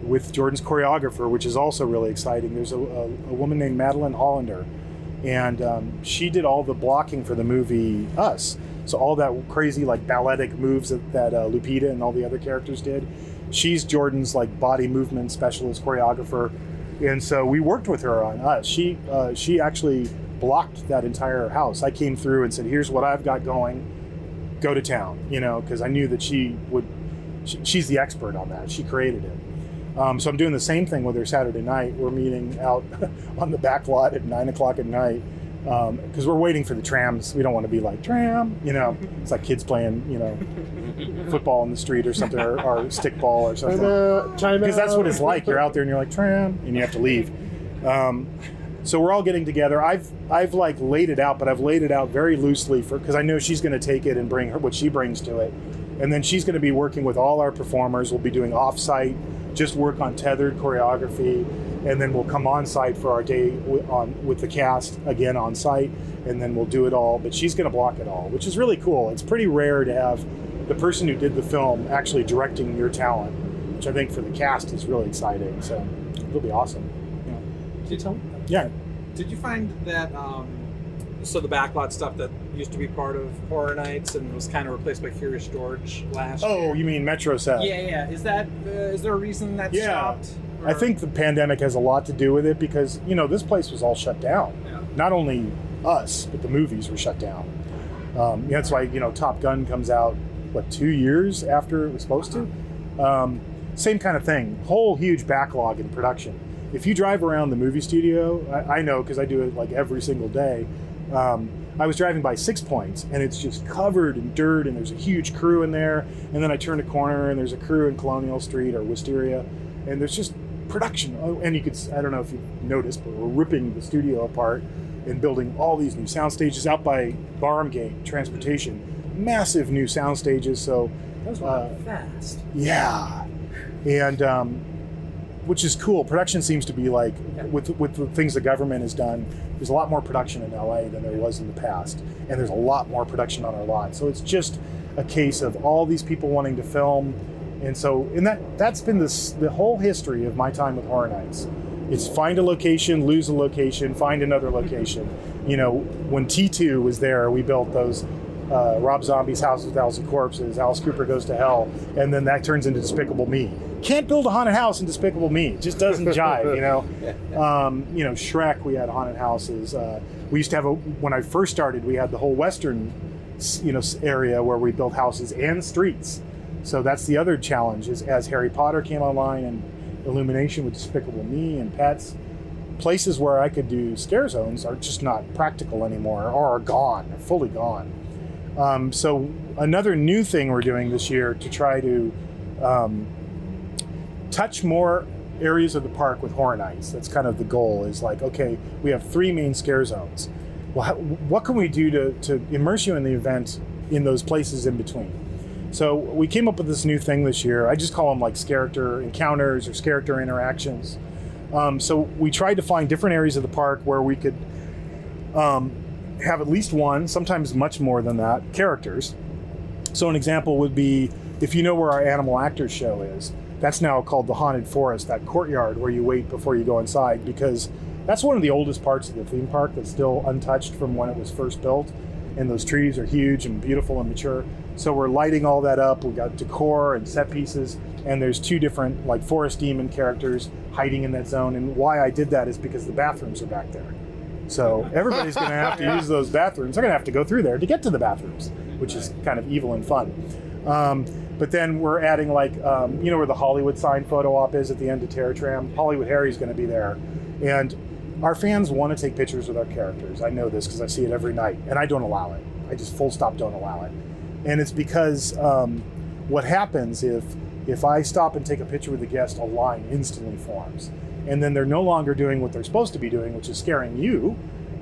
with Jordan's choreographer, which is also really exciting. There's a woman named Madeline Hollander, and she did all the blocking for the movie Us. So all that crazy balletic moves that Lupita and all the other characters did. She's Jordan's body movement specialist choreographer, and so we worked with her on Us. She actually blocked that entire house. I came through and said, "Here's what I've got going. Go to town," because I knew that she's the expert on that. She created it. So I'm doing the same thing with her Saturday night. We're meeting out on the back lot at 9 o'clock at night because we're waiting for the trams. We don't want to be like, tram, it's like kids playing, football in the street or something, or stickball or something. Because that's what it's like. You're out there and you're like, tram, and you have to leave. So we're all getting together. I've laid it out, but I've laid it out very loosely because I know she's going to take it and bring what she brings to it. And then she's going to be working with all our performers. We'll be doing off-site just work on tethered choreography, and then we'll come on site for our day with the cast again on site, and then we'll do it all. But she's going to block it all, which is really cool. It's pretty rare to have the person who did the film actually directing your talent, which I think for the cast is really exciting. So it'll be awesome. Did you tell me? Yeah. Did you find that, so the backlot stuff that used to be part of Horror Nights and was kind of replaced by Curious George last year? Oh, you mean Metro Set? Yeah. Is that, is there a reason that stopped? I think the pandemic has a lot to do with it because, this place was all shut down. Yeah. Not only us, but the movies were shut down. That's why, Top Gun comes out, 2 years after it was supposed to? Same kind of thing. Whole huge backlog in production. If you drive around the movie studio, I know because I do it every single day. I was driving by 6 Points and it's just covered in dirt and there's a huge crew in there. And then I turn a corner and there's a crew in Colonial Street or Wisteria, and there's just production. Oh, and I don't know if you've noticed, but we're ripping the studio apart and building all these new sound stages out by Barmgate Transportation. Massive new sound stages. So that was fast. Yeah. And which is cool. Production seems to be with the things the government has done, there's a lot more production in LA than there was in the past. And there's a lot more production on our lot. So it's just a case of all these people wanting to film. And so that's been the whole history of my time with Horror Nights. It's find a location, lose a location, find another location. When T2 was there, we built those Rob Zombie's House of 1,000 Corpses, Alice Cooper Goes to Hell, and then that turns into Despicable Me. Can't build a haunted house in Despicable Me. It just doesn't jive, Shrek, we had haunted houses. We used to have when I first started, we had the whole Western, area where we built houses and streets. So that's the other challenge is as Harry Potter came online and Illumination with Despicable Me and Pets, places where I could do scare zones are just not practical anymore or are gone, are fully gone. So another new thing we're doing this year to try to touch more areas of the park with Horror Nights. That's kind of the goal is okay, we have 3 main scare zones. Well, what can we do to immerse you in the event in those places in between? So we came up with this new thing this year. I just call them character encounters or character interactions. So we tried to find different areas of the park where we could have at least one, sometimes much more than that, characters. So an example would be, if you know where our Animal Actors show is, that's now called the Haunted Forest, that courtyard where you wait before you go inside, because that's one of the oldest parts of the theme park that's still untouched from when it was first built. And those trees are huge and beautiful and mature. So we're lighting all that up. We've got decor and set pieces, and there's 2 different forest demon characters hiding in that zone. And why I did that is because the bathrooms are back there. So everybody's going to have to use those bathrooms. They're going to have to go through there to get to the bathrooms, which is kind of evil and fun. But then we're adding where the Hollywood sign photo op is at the end of Terror Tram. Hollywood Harry's going to be there. And our fans want to take pictures with our characters. I know this because I see it every night, and I don't allow it. I just full stop don't allow it. And it's because what happens if I stop and take a picture with a guest, a line instantly forms. And then they're no longer doing what they're supposed to be doing, which is scaring you,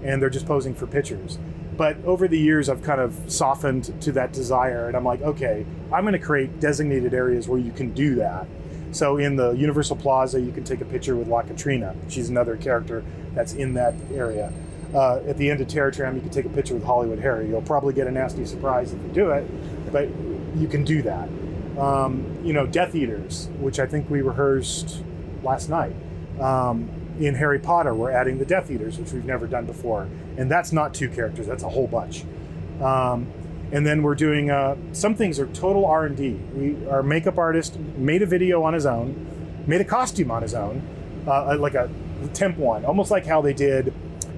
and they're just posing for pictures. But over the years, I've kind of softened to that desire, and I'm like, okay, I'm going to create designated areas where you can do that. So in the Universal Plaza, you can take a picture with La Katrina. She's another character that's in that area. At the end of Terror Tram, you can take a picture with Hollywood Harry. You'll probably get a nasty surprise if you do it, but you can do that. Death Eaters, which I think we rehearsed last night. In Harry Potter, we're adding the Death Eaters, which we've never done before. And that's not 2 characters, that's a whole bunch. And then we're doing, some things are total R&D. Our makeup artist made a video on his own, made a costume on his own, like a temp one, almost like how they did,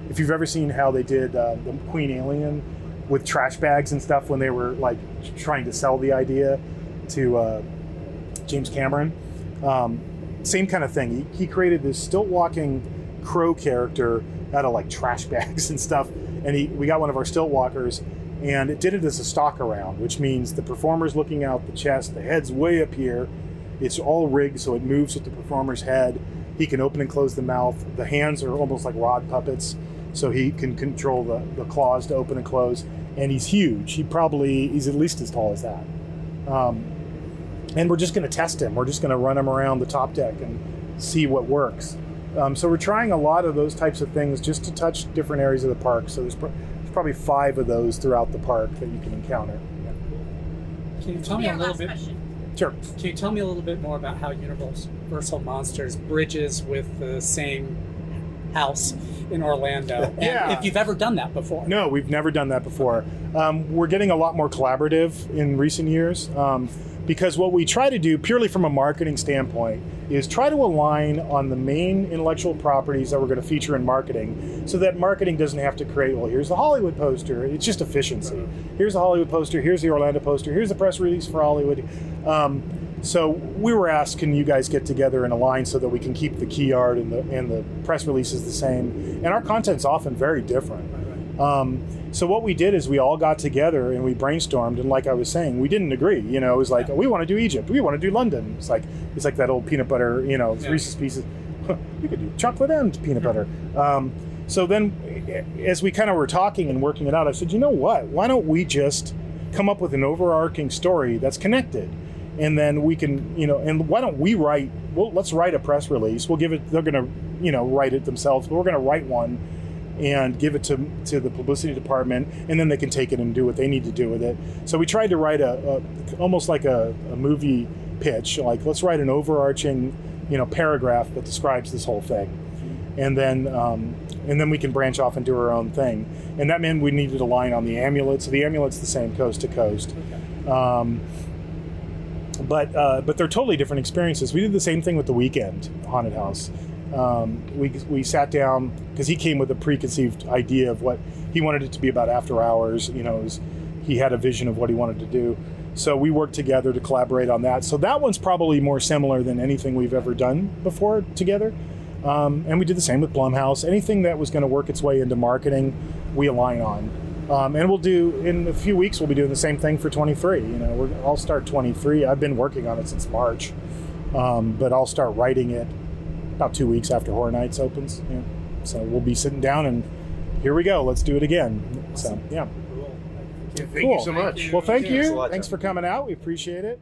if you've ever seen how they did the Queen Alien with trash bags and stuff when they were trying to sell the idea to James Cameron. Same kind of thing. He created this stilt walking crow character out of trash bags and stuff. And we got one of our stilt walkers, and it did it as a stalk around, which means the performer's looking out the chest, the head's way up here. It's all rigged so it moves with the performer's head. He can open and close the mouth. The hands are almost like rod puppets, so he can control the claws to open and close. And he's huge. He's at least as tall as that. and we're just going to test him. We're just going to run him around the top deck and see what works. So we're trying a lot of those types of things just to touch different areas of the park. So there's probably 5 of those throughout the park that you can encounter. Yeah. Can you tell me a little bit? Sure. Can you tell me a little bit more about how Universal Monsters bridges with the same house in Orlando? And Yeah. if you've ever done that before. No, we've never done that before. We're getting a lot more collaborative in recent years because what we try to do purely from a marketing standpoint is try to align on the main intellectual properties that we're going to feature in marketing so that marketing doesn't have to create, well, here's the Hollywood poster. It's just efficiency. Here's the Hollywood poster. Here's the Orlando poster. Here's the press release for Hollywood. So we were asked, can you guys get together and align so that we can keep the key art and the press releases the same? And our content's often very different. So what we did is we all got together and we brainstormed, and like I was saying, we didn't agree. You know, it was like, oh, we want to do Egypt, we want to do London. It's like that old peanut butter, you know, Reese's Pieces. We could do chocolate and peanut butter. So then, as we kind of were talking and working it out, I said, you know what? Why don't we just come up with an overarching story that's connected? And then we can, you know, and why don't we write? Well, let's write a press release. We'll give it. They're going to, you know, write it themselves. But we're going to write one and give it to the publicity department, and then they can take it and do what they need to do with it. So we tried to write a almost like a movie pitch. Like, let's write an overarching, you know, paragraph that describes this whole thing, and then we can branch off and do our own thing. And that meant we needed a line on the amulet. So the amulet's the same coast to coast. But they're totally different experiences. We did the same thing with the Weekend Haunted House. We sat down because he came with a preconceived idea of what he wanted it to be about after hours. You know, he had a vision of what he wanted to do. So we worked together to collaborate on that. So that one's probably more similar than anything we've ever done before together. And we did the same with Blumhouse. Anything that was going to work its way into marketing, we align on. And we'll do, in a few weeks, we'll be doing the same thing for 23. You know, I'll start 23. I've been working on it since March, but I'll start writing it about 2 weeks after Horror Nights opens. Yeah. So we'll be sitting down and here we go. Let's do it again. So, yeah. Thank you so much. Well, thank you. Thanks for coming out. We appreciate it.